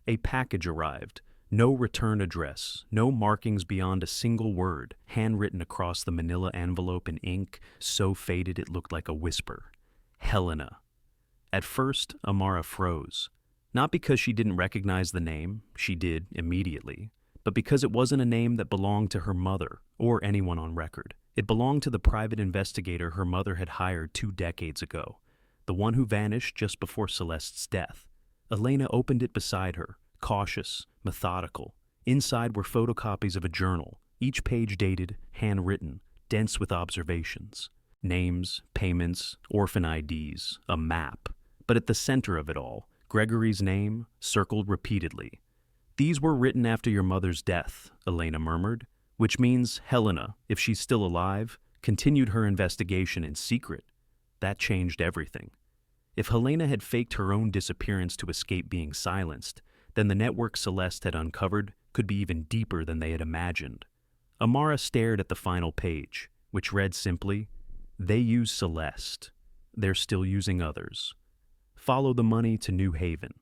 Speaker 1: a package arrived. No return address, no markings beyond a single word, handwritten across the manila envelope in ink so faded it looked like a whisper. Helena. At first, Amara froze. Not because she didn't recognize the name, she did immediately, but because it wasn't a name that belonged to her mother or anyone on record. It belonged to the private investigator her mother had hired 2 decades ago, the one who vanished just before Celeste's death. Elena opened it beside her, cautious, methodical. Inside were photocopies of a journal, each page dated, handwritten, dense with observations. Names, payments, orphan IDs, a map. But at the center of it all, Gregory's name, circled repeatedly. "These were written after your mother's death," Elena murmured, "which means Helena, if she's still alive, continued her investigation in secret." That changed everything. If Helena had faked her own disappearance to escape being silenced, then the network Celeste had uncovered could be even deeper than they had imagined. Amara stared at the final page, which read simply, "They use Celeste. They're still using others. Follow the money to New Haven."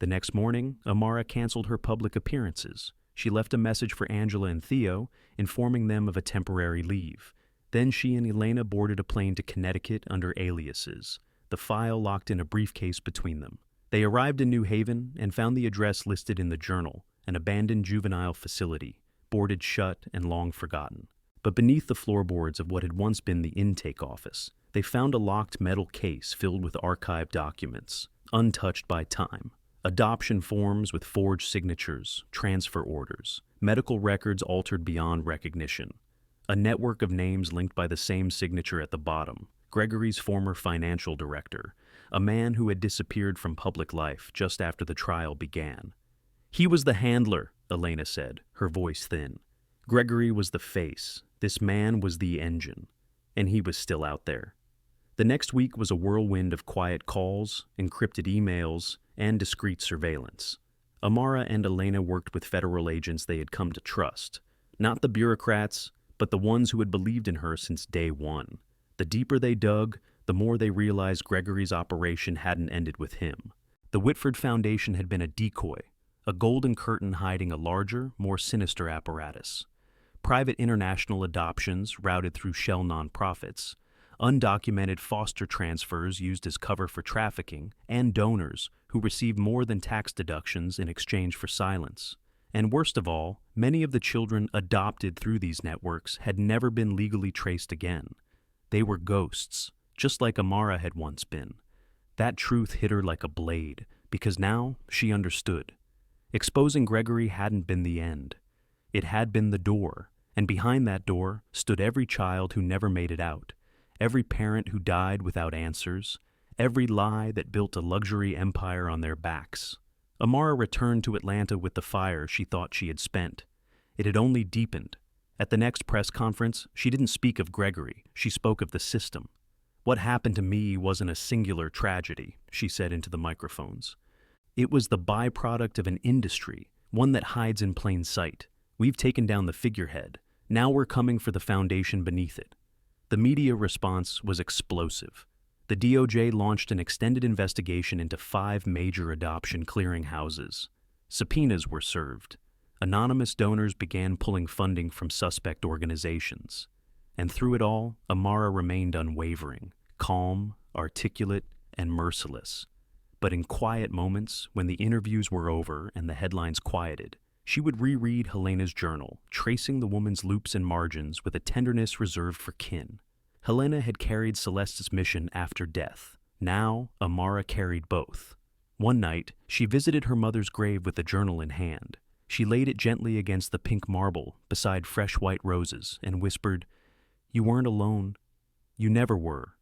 Speaker 1: The next morning, Amara canceled her public appearances. She left a message for Angela and Theo, informing them of a temporary leave. Then she and Elena boarded a plane to Connecticut under aliases, the file locked in a briefcase between them. They arrived in New Haven and found the address listed in the journal, an abandoned juvenile facility, boarded shut and long forgotten. But beneath the floorboards of what had once been the intake office, they found a locked metal case filled with archived documents, untouched by time. Adoption forms with forged signatures, transfer orders, medical records altered beyond recognition. A network of names linked by the same signature at the bottom, Gregory's former financial director, a man who had disappeared from public life just after the trial began. "He was the handler," Elena said, her voice thin. "Gregory was the face. This man was the engine. And he was still out there." The next week was a whirlwind of quiet calls, encrypted emails, and discreet surveillance. Amara and Elena worked with federal agents they had come to trust. Not the bureaucrats, but the ones who had believed in her since day one. The deeper they dug, the more they realized Gregory's operation hadn't ended with him. The Whitford Foundation had been a decoy, a golden curtain hiding a larger, more sinister apparatus. Private international adoptions routed through shell nonprofits, undocumented foster transfers used as cover for trafficking, and donors who received more than tax deductions in exchange for silence. And worst of all, many of the children adopted through these networks had never been legally traced again. They were ghosts, just like Amara had once been. That truth hit her like a blade, because now she understood. Exposing Gregory hadn't been the end. It had been the door, and behind that door stood every child who never made it out, every parent who died without answers, every lie that built a luxury empire on their backs. Amara returned to Atlanta with the fire she thought she had spent. It had only deepened. At the next press conference, she didn't speak of Gregory, she spoke of the system. "What happened to me wasn't a singular tragedy," she said into the microphones. "It was the byproduct of an industry, one that hides in plain sight. We've taken down the figurehead. Now we're coming for the foundation beneath it." The media response was explosive. The DOJ launched an extended investigation into 5 major adoption clearinghouses. Subpoenas were served. Anonymous donors began pulling funding from suspect organizations. And through it all, Amara remained unwavering, calm, articulate, and merciless. But in quiet moments, when the interviews were over and the headlines quieted, she would reread Helena's journal, tracing the woman's loops and margins with a tenderness reserved for kin. Helena had carried Celeste's mission after death. Now, Amara carried both. One night, she visited her mother's grave with the journal in hand. She laid it gently against the pink marble beside fresh white roses and whispered, "You weren't alone. You never were.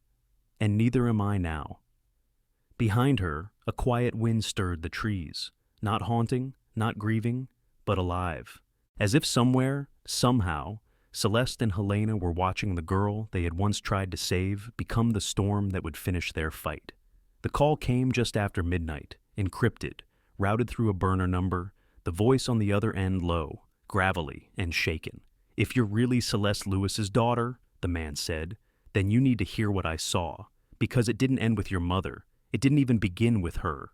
Speaker 1: And neither am I now." Behind her, a quiet wind stirred the trees, not haunting, not grieving, but alive. As if somewhere, somehow, Celeste and Helena were watching the girl they had once tried to save become the storm that would finish their fight. The call came just after midnight, encrypted, routed through a burner number, the voice on the other end low, gravelly, and shaken. "If you're really Celeste Lewis's daughter," the man said, "then you need to hear what I saw, because it didn't end with your mother. It didn't even begin with her."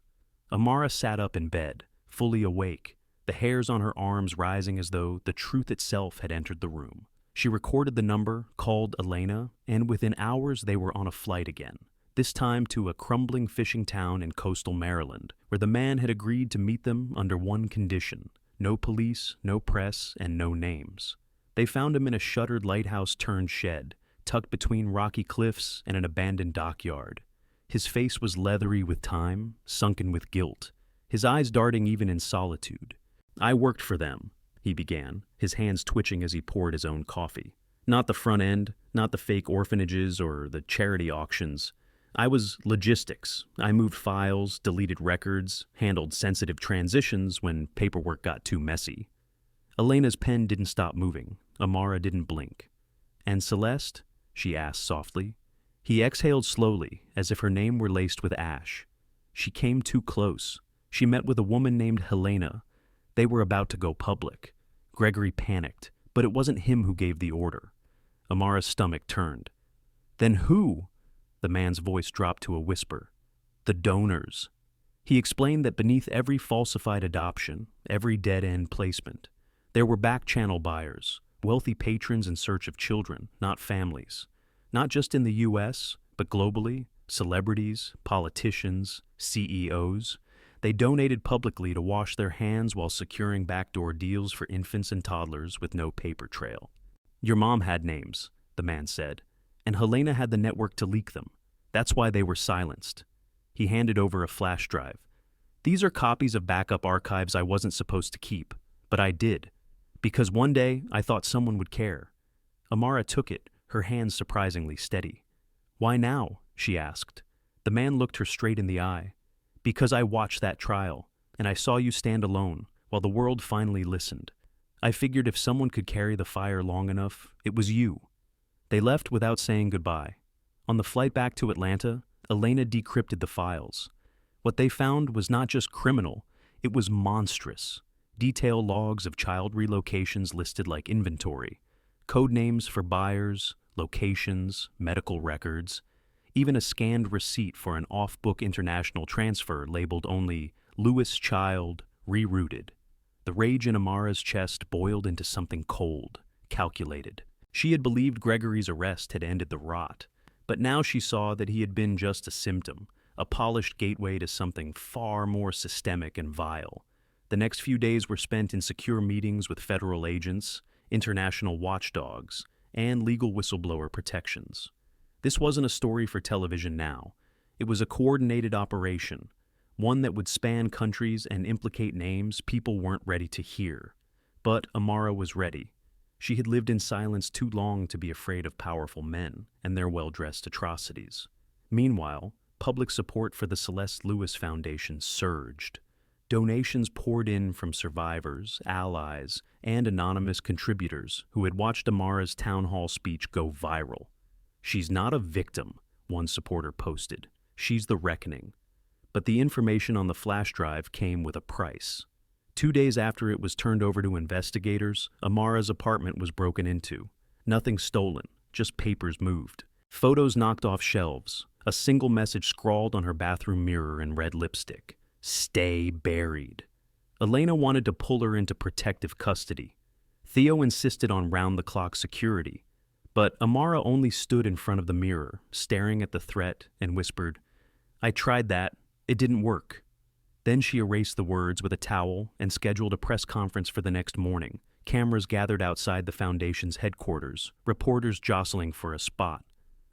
Speaker 1: Amara sat up in bed, fully awake, the hairs on her arms rising as though the truth itself had entered the room. She recorded the number, called Elena, and within hours they were on a flight again, this time to a crumbling fishing town in coastal Maryland, where the man had agreed to meet them under one condition: no police, no press, and no names. They found him in a shuttered lighthouse-turned shed, tucked between rocky cliffs and an abandoned dockyard. His face was leathery with time, sunken with guilt, his eyes darting even in solitude. "I worked for them," he began, his hands twitching as he poured his own coffee. "Not the front end, not the fake orphanages or the charity auctions. I was logistics. I moved files, deleted records, handled sensitive transitions when paperwork got too messy." Elena's pen didn't stop moving. Amara didn't blink. "And Celeste?" she asked softly. He exhaled slowly, as if her name were laced with ash. "She came too close. She met with a woman named Helena. They were about to go public. Gregory panicked, but it wasn't him who gave the order." Amara's stomach turned. "Then who?" The man's voice dropped to a whisper. "The donors." He explained that beneath every falsified adoption, every dead-end placement, there were back-channel buyers, wealthy patrons in search of children, not families. Not just in the U.S., but globally, celebrities, politicians, CEOs. They donated publicly to wash their hands while securing backdoor deals for infants and toddlers with no paper trail. "Your mom had names," the man said, "and Helena had the network to leak them. That's why they were silenced." He handed over a flash drive. "These are copies of backup archives I wasn't supposed to keep, but I did, because one day I thought someone would care." Amara took it, her hands surprisingly steady. "Why now?" she asked. The man looked her straight in the eye. "Because I watched that trial, and I saw you stand alone, while the world finally listened. I figured if someone could carry the fire long enough, it was you." They left without saying goodbye. On the flight back to Atlanta, Elena decrypted the files. What they found was not just criminal, it was monstrous. Detailed logs of child relocations listed like inventory, code names for buyers, locations, medical records, even a scanned receipt for an off-book international transfer labeled only "Lewis Child, Rerouted." The rage in Amara's chest boiled into something cold, calculated. She had believed Gregory's arrest had ended the rot, but now she saw that he had been just a symptom, a polished gateway to something far more systemic and vile. The next few days were spent in secure meetings with federal agents, international watchdogs, and legal whistleblower protections. This wasn't a story for television now. It was a coordinated operation, one that would span countries and implicate names people weren't ready to hear. But Amara was ready. She had lived in silence too long to be afraid of powerful men and their well-dressed atrocities. Meanwhile, public support for the Celeste Lewis Foundation surged. Donations poured in from survivors, allies, and anonymous contributors who had watched Amara's town hall speech go viral. "She's not a victim," one supporter posted. "She's the reckoning." But the information on the flash drive came with a price. 2 days after it was turned over to investigators, Amara's apartment was broken into. Nothing stolen, just papers moved. Photos knocked off shelves, a single message scrawled on her bathroom mirror in red lipstick: "Stay buried." Elena wanted to pull her into protective custody. Theo insisted on round-the-clock security, but Amara only stood in front of the mirror, staring at the threat, and whispered, "I tried that. It didn't work." Then she erased the words with a towel and scheduled a press conference for the next morning. Cameras gathered outside the foundation's headquarters, reporters jostling for a spot.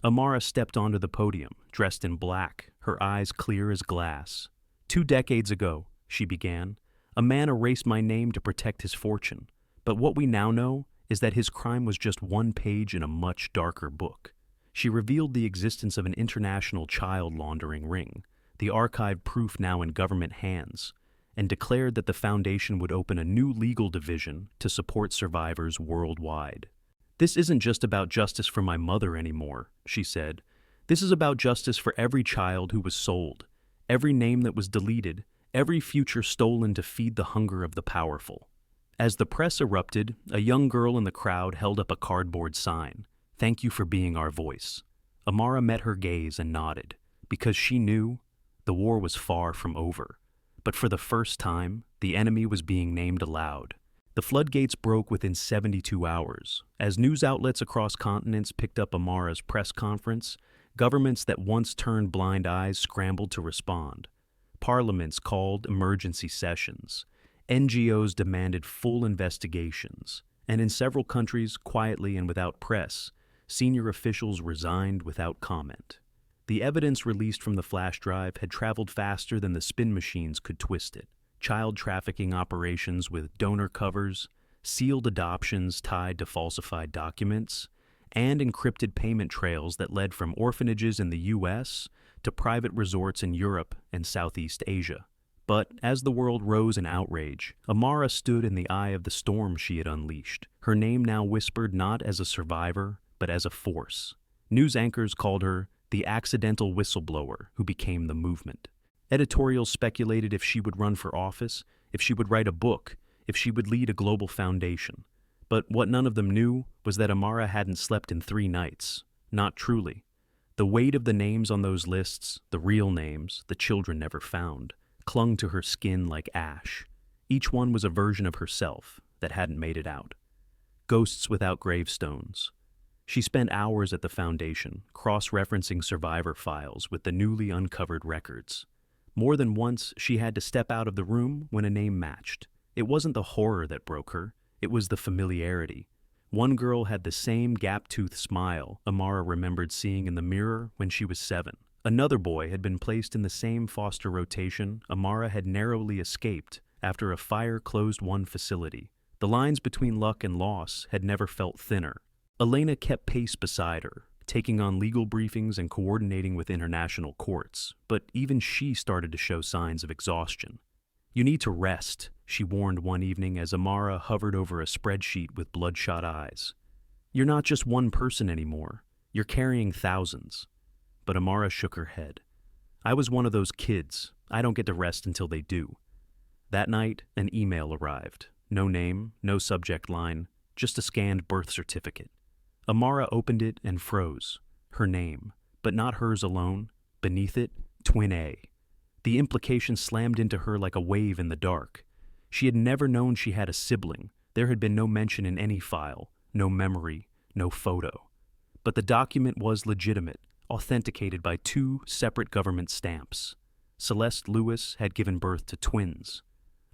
Speaker 1: Amara stepped onto the podium, dressed in black, her eyes clear as glass. 2 decades ago," she began, "a man erased my name to protect his fortune. But what we now know is that his crime was just one page in a much darker book." She revealed the existence of an international child laundering ring, the archived proof now in government hands, and declared that the foundation would open a new legal division to support survivors worldwide. "This isn't just about justice for my mother anymore," she said. "This is about justice for every child who was sold, every name that was deleted, every future stolen to feed the hunger of the powerful. As the press erupted, a young girl in the crowd held up a cardboard sign, "Thank you for being our voice." Amara met her gaze and nodded, because she knew the war was far from over. But for the first time, the enemy was being named aloud. The floodgates broke within 72 hours. As news outlets across continents picked up Amara's press conference, governments that once turned blind eyes scrambled to respond. Parliaments called emergency sessions. NGOs demanded full investigations. And in several countries, quietly and without press, senior officials resigned without comment. The evidence released from the flash drive had traveled faster than the spin machines could twist it. Child trafficking operations with donor covers, sealed adoptions tied to falsified documents, and encrypted payment trails that led from orphanages in the U.S. to private resorts in Europe and Southeast Asia. But as the world rose in outrage, Amara stood in the eye of the storm she had unleashed. Her name now whispered not as a survivor, but as a force. News anchors called her the accidental whistleblower who became the movement. Editorials speculated if she would run for office, if she would write a book, if she would lead a global foundation. But what none of them knew was that Amara hadn't slept in 3 nights. Not truly. The weight of the names on those lists, the real names, the children never found, clung to her skin like ash. Each one was a version of herself that hadn't made it out. Ghosts without gravestones. She spent hours at the foundation, cross-referencing survivor files with the newly uncovered records. More than once, she had to step out of the room when a name matched. It wasn't the horror that broke her, it was the familiarity. One girl had the same gap-toothed smile Amara remembered seeing in the mirror when she was 7. Another boy had been placed in the same foster rotation Amara had narrowly escaped after a fire closed one facility. The lines between luck and loss had never felt thinner. Elena kept pace beside her, taking on legal briefings and coordinating with international courts, but even she started to show signs of exhaustion. "You need to rest," she warned one evening as Amara hovered over a spreadsheet with bloodshot eyes. "You're not just one person anymore. You're carrying thousands." But Amara shook her head. "I was one of those kids. I don't get to rest until they do." That night, an email arrived. No name, no subject line, just a scanned birth certificate. Amara opened it and froze. Her name, but not hers alone. Beneath it, Twin A. The implication slammed into her like a wave in the dark. She had never known she had a sibling. There had been no mention in any file, no memory, no photo. But the document was legitimate, authenticated by 2 separate government stamps. Celeste Lewis had given birth to twins.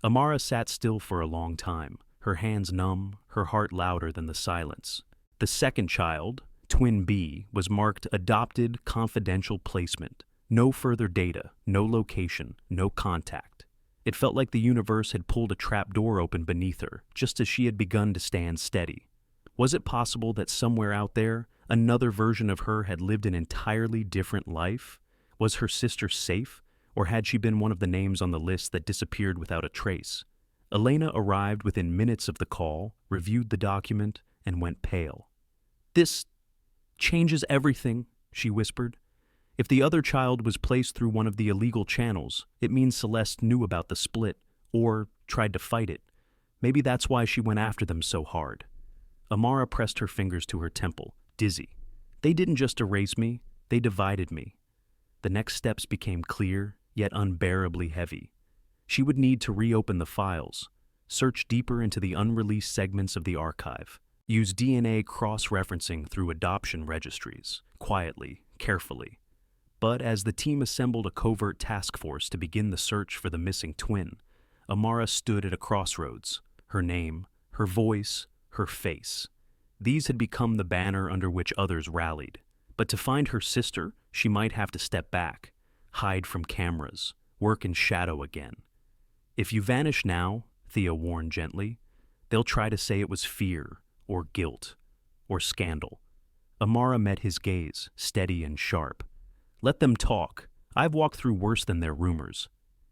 Speaker 1: Amara sat still for a long time, her hands numb, her heart louder than the silence. The second child, Twin B, was marked adopted confidential placement. No further data, no location, no contact. It felt like the universe had pulled a trap door open beneath her, just as she had begun to stand steady. Was it possible that somewhere out there, another version of her had lived an entirely different life? Was her sister safe, or had she been one of the names on the list that disappeared without a trace? Elena arrived within minutes of the call, reviewed the document, and went pale. "This changes everything," she whispered. "If the other child was placed through one of the illegal channels, it means Celeste knew about the split, or tried to fight it. Maybe that's why she went after them so hard." Amara pressed her fingers to her temple, dizzy. "They didn't just erase me, they divided me." The next steps became clear, yet unbearably heavy. She would need to reopen the files, search deeper into the unreleased segments of the archive, use DNA cross-referencing through adoption registries, quietly, carefully. But as the team assembled a covert task force to begin the search for the missing twin, Amara stood at a crossroads, her name, her voice, her face. These had become the banner under which others rallied. But to find her sister, she might have to step back, hide from cameras, work in shadow again. "If you vanish now," Thea warned gently, "they'll try to say it was fear, or guilt, or scandal." Amara met his gaze, steady and sharp. "Let them talk. I've walked through worse than their rumors."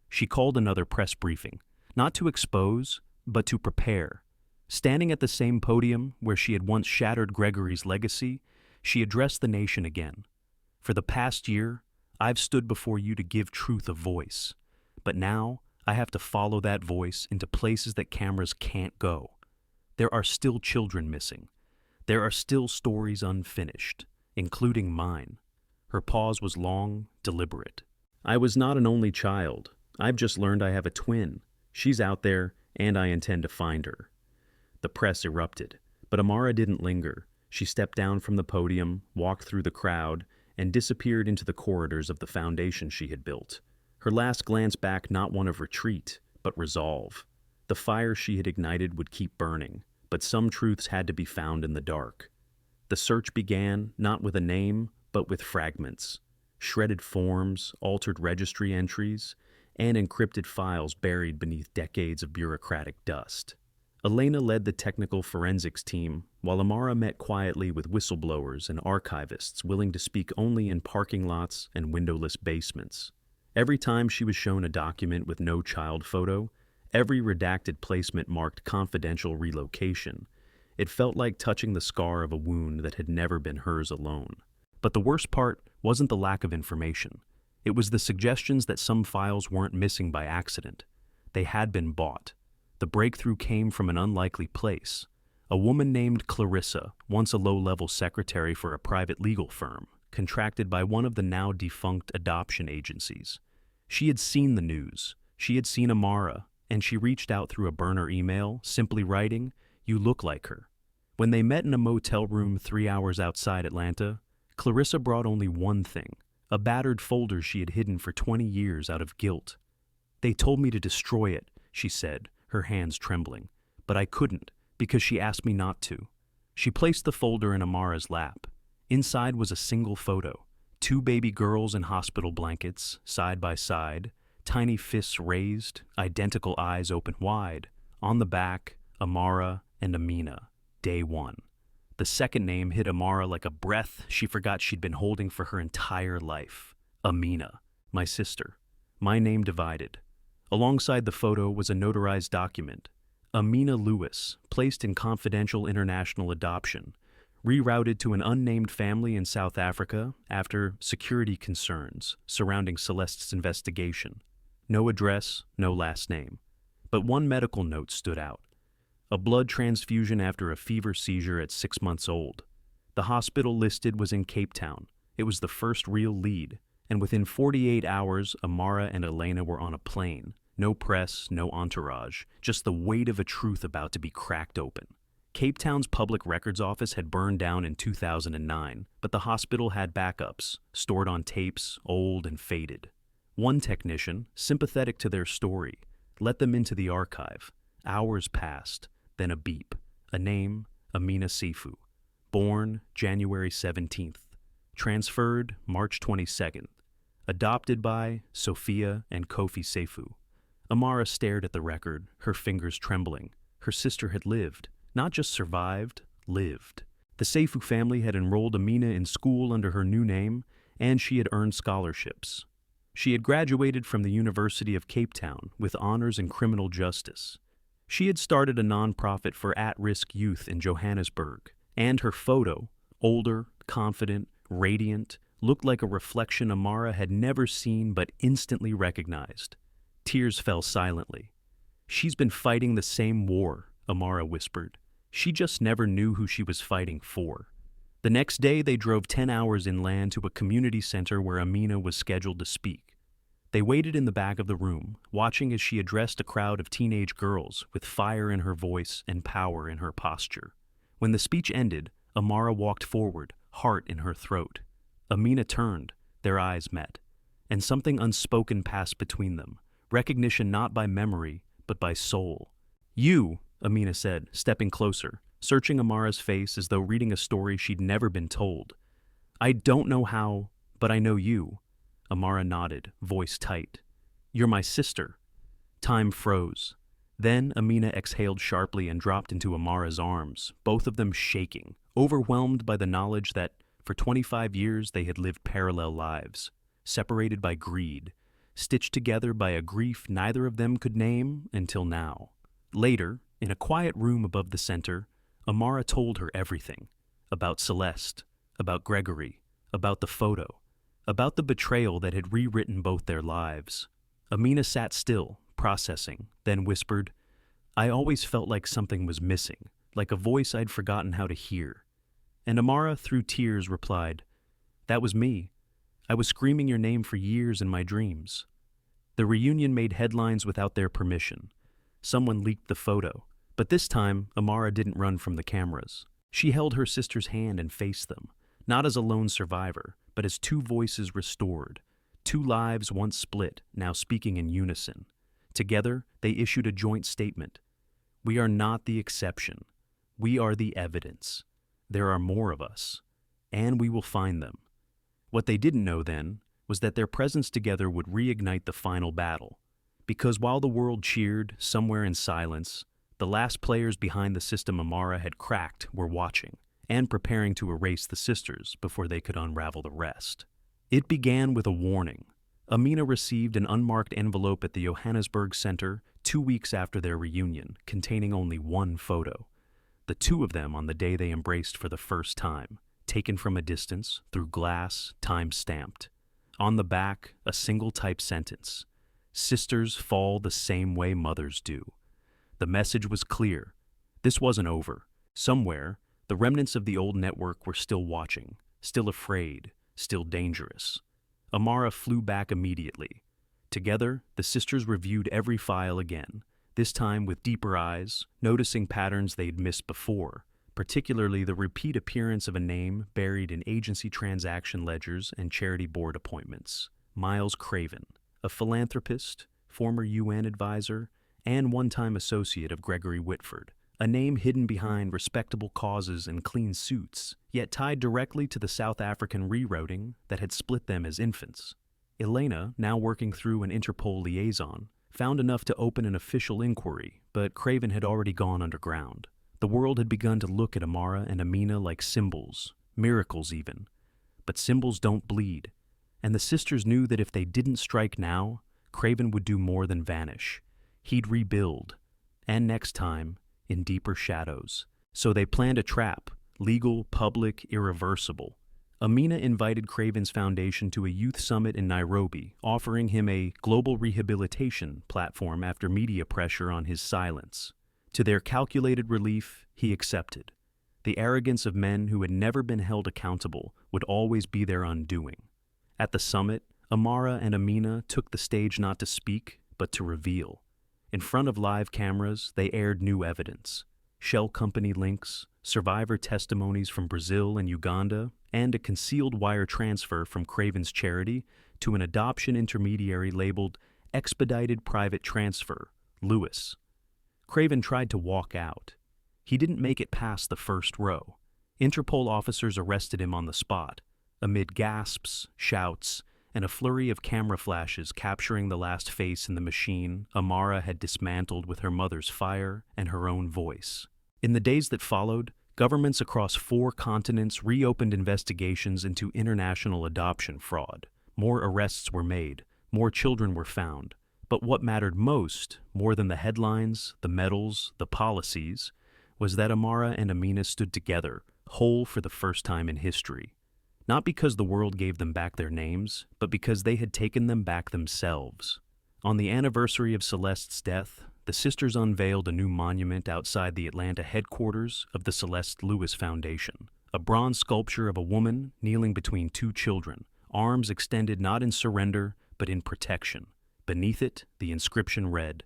Speaker 1: She called another press briefing, not to expose, but to prepare. Standing at the same podium where she had once shattered Gregory's legacy, she addressed the nation again. "For the past year, I've stood before you to give truth a voice. But now, I have to follow that voice into places that cameras can't go. There are still children missing. There are still stories unfinished, including mine. Her pause was long, deliberate. I was not an only child. I've just learned I have a twin. She's out there, and I intend to find her. The press erupted, but Amara didn't linger. She stepped down from the podium, walked through the crowd, and disappeared into the corridors of the foundation she had built. Her last glance back not one of retreat, but resolve. The fire she had ignited would keep burning, but some truths had to be found in the dark. The search began not with a name, but with fragments. Shredded forms, altered registry entries, and encrypted files buried beneath decades of bureaucratic dust. Elena led the technical forensics team, while Amara met quietly with whistleblowers and archivists willing to speak only in parking lots and windowless basements. Every time she was shown a document with no child photo, every redacted placement marked confidential relocation. It felt like touching the scar of a wound that had never been hers alone. But the worst part wasn't the lack of information. It was the suggestions that some files weren't missing by accident. They had been bought. The breakthrough came from an unlikely place. A woman named Clarissa, once a low-level secretary for a private legal firm, contracted by one of the now-defunct adoption agencies. She had seen the news. She had seen Amara, and she reached out through a burner email, simply writing, "You look like her." When they met in a motel room 3 hours outside Atlanta, Clarissa brought only one thing, a battered folder she had hidden for 20 years out of guilt. "They told me to destroy it," she said, her hands trembling, "but I couldn't, because she asked me not to." She placed the folder in Amara's lap. Inside was a single photo, 2 baby girls in hospital blankets, side by side, tiny fists raised, identical eyes open wide. On the back, Amara and Amina, day 1. The second name hit Amara like a breath she forgot she'd been holding for her entire life. Amina, my sister. My name divided. Alongside the photo was a notarized document. Amara Lewis, placed in confidential international adoption, rerouted to an unnamed family in South Africa after security concerns surrounding Celeste's investigation. No address, no last name. But one medical note stood out. A blood transfusion after a fever seizure at 6 months old. The hospital listed was in Cape Town. It was the first real lead, and within 48 hours, Amara and Elena were on a plane. No press, no entourage, just the weight of a truth about to be cracked open. Cape Town's public records office had burned down in 2009, but the hospital had backups, stored on tapes, old and faded. One technician, sympathetic to their story, let them into the archive. Hours passed, then a beep. A name, Amina Sifu. Born January 17th. Transferred March 22nd. Adopted by Sophia and Kofi Sefu. Amara stared at the record, her fingers trembling. Her sister had lived, not just survived, lived. The Sefu family had enrolled Amina in school under her new name, and she had earned scholarships. She had graduated from the University of Cape Town with honors in criminal justice. She had started a nonprofit for at-risk youth in Johannesburg, and her photo, older, confident, radiant, looked like a reflection Amara had never seen but instantly recognized. Tears fell silently. "She's been fighting the same war," Amara whispered. "She just never knew who she was fighting for." The next day, they drove 10 hours inland to a community center where Amina was scheduled to speak. They waited in the back of the room, watching as she addressed a crowd of teenage girls with fire in her voice and power in her posture. When the speech ended, Amara walked forward, heart in her throat. Amina turned, their eyes met, and something unspoken passed between them. Recognition not by memory, but by soul. "You," Amina said, stepping closer, searching Amara's face as though reading a story she'd never been told. "I don't know how, but I know you." Amara nodded, voice tight. "You're my sister." Time froze. Then Amina exhaled sharply and dropped into Amara's arms, both of them shaking, overwhelmed by the knowledge that, for 25 years, they had lived parallel lives, separated by greed, stitched together by a grief neither of them could name until now. Later, in a quiet room above the center, Amara told her everything. About Celeste, about Gregory, about the photo, about the betrayal that had rewritten both their lives. Amina sat still, processing, then whispered, "I always felt like something was missing, like a voice I'd forgotten how to hear." And Amara, through tears, replied, "That was me. I was screaming your name for years in my dreams." The reunion made headlines without their permission. Someone leaked the photo, but this time Amara didn't run from the cameras. She held her sister's hand and faced them, not as a lone survivor, but as two voices restored, two lives once split, now speaking in unison. Together, they issued a joint statement. "We are not the exception. We are the evidence. There are more of us, and we will find them." What they didn't know then was that their presence together would reignite the final battle. Because while the world cheered, somewhere in silence, the last players behind the system Amara had cracked were watching and preparing to erase the sisters before they could unravel the rest. It began with a warning. Amina received an unmarked envelope at the Johannesburg Center 2 weeks after their reunion, containing only one photo. The two of them on the day they embraced for the first time, taken from a distance, through glass, time-stamped. On the back, a single-type sentence: "Sisters fall the same way mothers do." The message was clear. This wasn't over. Somewhere, the remnants of the old network were still watching, still afraid, still dangerous. Amara flew back immediately. Together, the sisters reviewed every file again, this time with deeper eyes, noticing patterns they'd missed before, particularly the repeat appearance of a name buried in agency transaction ledgers and charity board appointments: Miles Craven, a philanthropist, former UN advisor, and one-time associate of Gregory Whitford, a name hidden behind respectable causes and clean suits, yet tied directly to the South African rerouting that had split them as infants. Elena, now working through an Interpol liaison, found enough to open an official inquiry, but Craven had already gone underground. The world had begun to look at Amara and Amina like symbols, miracles even. But symbols don't bleed, and the sisters knew that if they didn't strike now, Craven would do more than vanish. He'd rebuild, and next time, in deeper shadows. So they planned a trap, legal, public, irreversible. Amina invited Craven's foundation to a youth summit in Nairobi, offering him a global rehabilitation platform after media pressure on his silence. To their calculated relief, he accepted. The arrogance of men who had never been held accountable would always be their undoing. At the summit, Amara and Amina took the stage not to speak, but to reveal. In front of live cameras, they aired new evidence: shell company links, survivor testimonies from Brazil and Uganda, and a concealed wire transfer from Craven's charity to an adoption intermediary labeled Expedited Private Transfer, Lewis. Craven tried to walk out. He didn't make it past the first row. Interpol officers arrested him on the spot, amid gasps, shouts, and a flurry of camera flashes capturing the last face in the machine Amara had dismantled with her mother's fire and her own voice. In the days that followed, governments across 4 continents reopened investigations into international adoption fraud. More arrests were made, more children were found. But what mattered most, more than the headlines, the medals, the policies, was that Amara and Amina stood together, whole for the first time in history. Not because the world gave them back their names, but because they had taken them back themselves. On the anniversary of Celeste's death, the sisters unveiled a new monument outside the Atlanta headquarters of the Celeste Lewis Foundation, a bronze sculpture of a woman kneeling between 2 children, arms extended not in surrender, but in protection. Beneath it, the inscription read,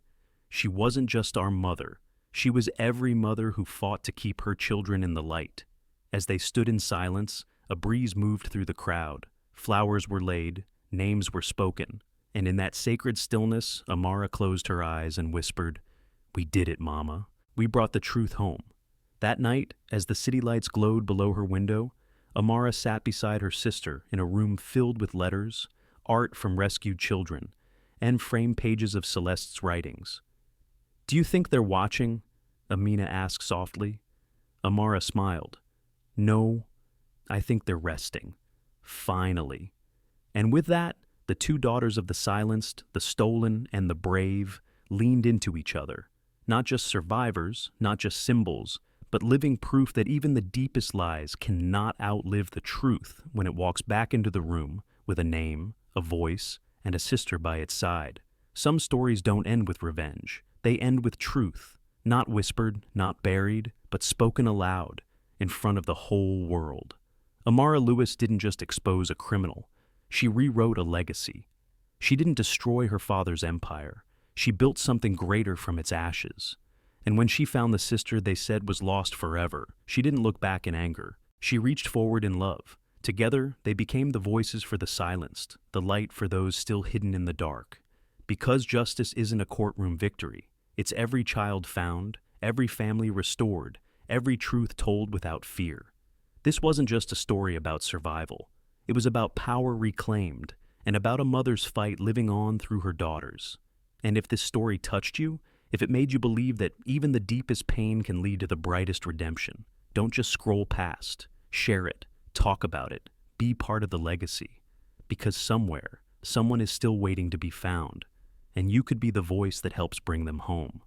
Speaker 1: "She wasn't just our mother. She was every mother who fought to keep her children in the light." As they stood in silence, a breeze moved through the crowd. Flowers were laid, names were spoken, and in that sacred stillness, Amara closed her eyes and whispered, "We did it, Mama. We brought the truth home." That night, as the city lights glowed below her window, Amara sat beside her sister in a room filled with letters, art from rescued children, and framed pages of Celeste's writings. "Do you think they're watching?" Amina asked softly. Amara smiled. "No, I think they're resting. Finally." And with that, the 2 daughters of the silenced, the stolen, and the brave leaned into each other. Not just survivors, not just symbols, but living proof that even the deepest lies cannot outlive the truth when it walks back into the room with a name, a voice, and a sister by its side. Some stories don't end with revenge. They end with truth, not whispered, not buried, but spoken aloud, in front of the whole world. Amara Lewis didn't just expose a criminal. She rewrote a legacy. She didn't destroy her father's empire. She built something greater from its ashes. And when she found the sister they said was lost forever, she didn't look back in anger. She reached forward in love. Together, they became the voices for the silenced, the light for those still hidden in the dark. Because justice isn't a courtroom victory, it's every child found, every family restored, every truth told without fear. This wasn't just a story about survival. It was about power reclaimed, and about a mother's fight living on through her daughters. And if this story touched you, if it made you believe that even the deepest pain can lead to the brightest redemption, don't just scroll past. Share it. Talk about it. Be part of the legacy. Because somewhere, someone is still waiting to be found, and you could be the voice that helps bring them home.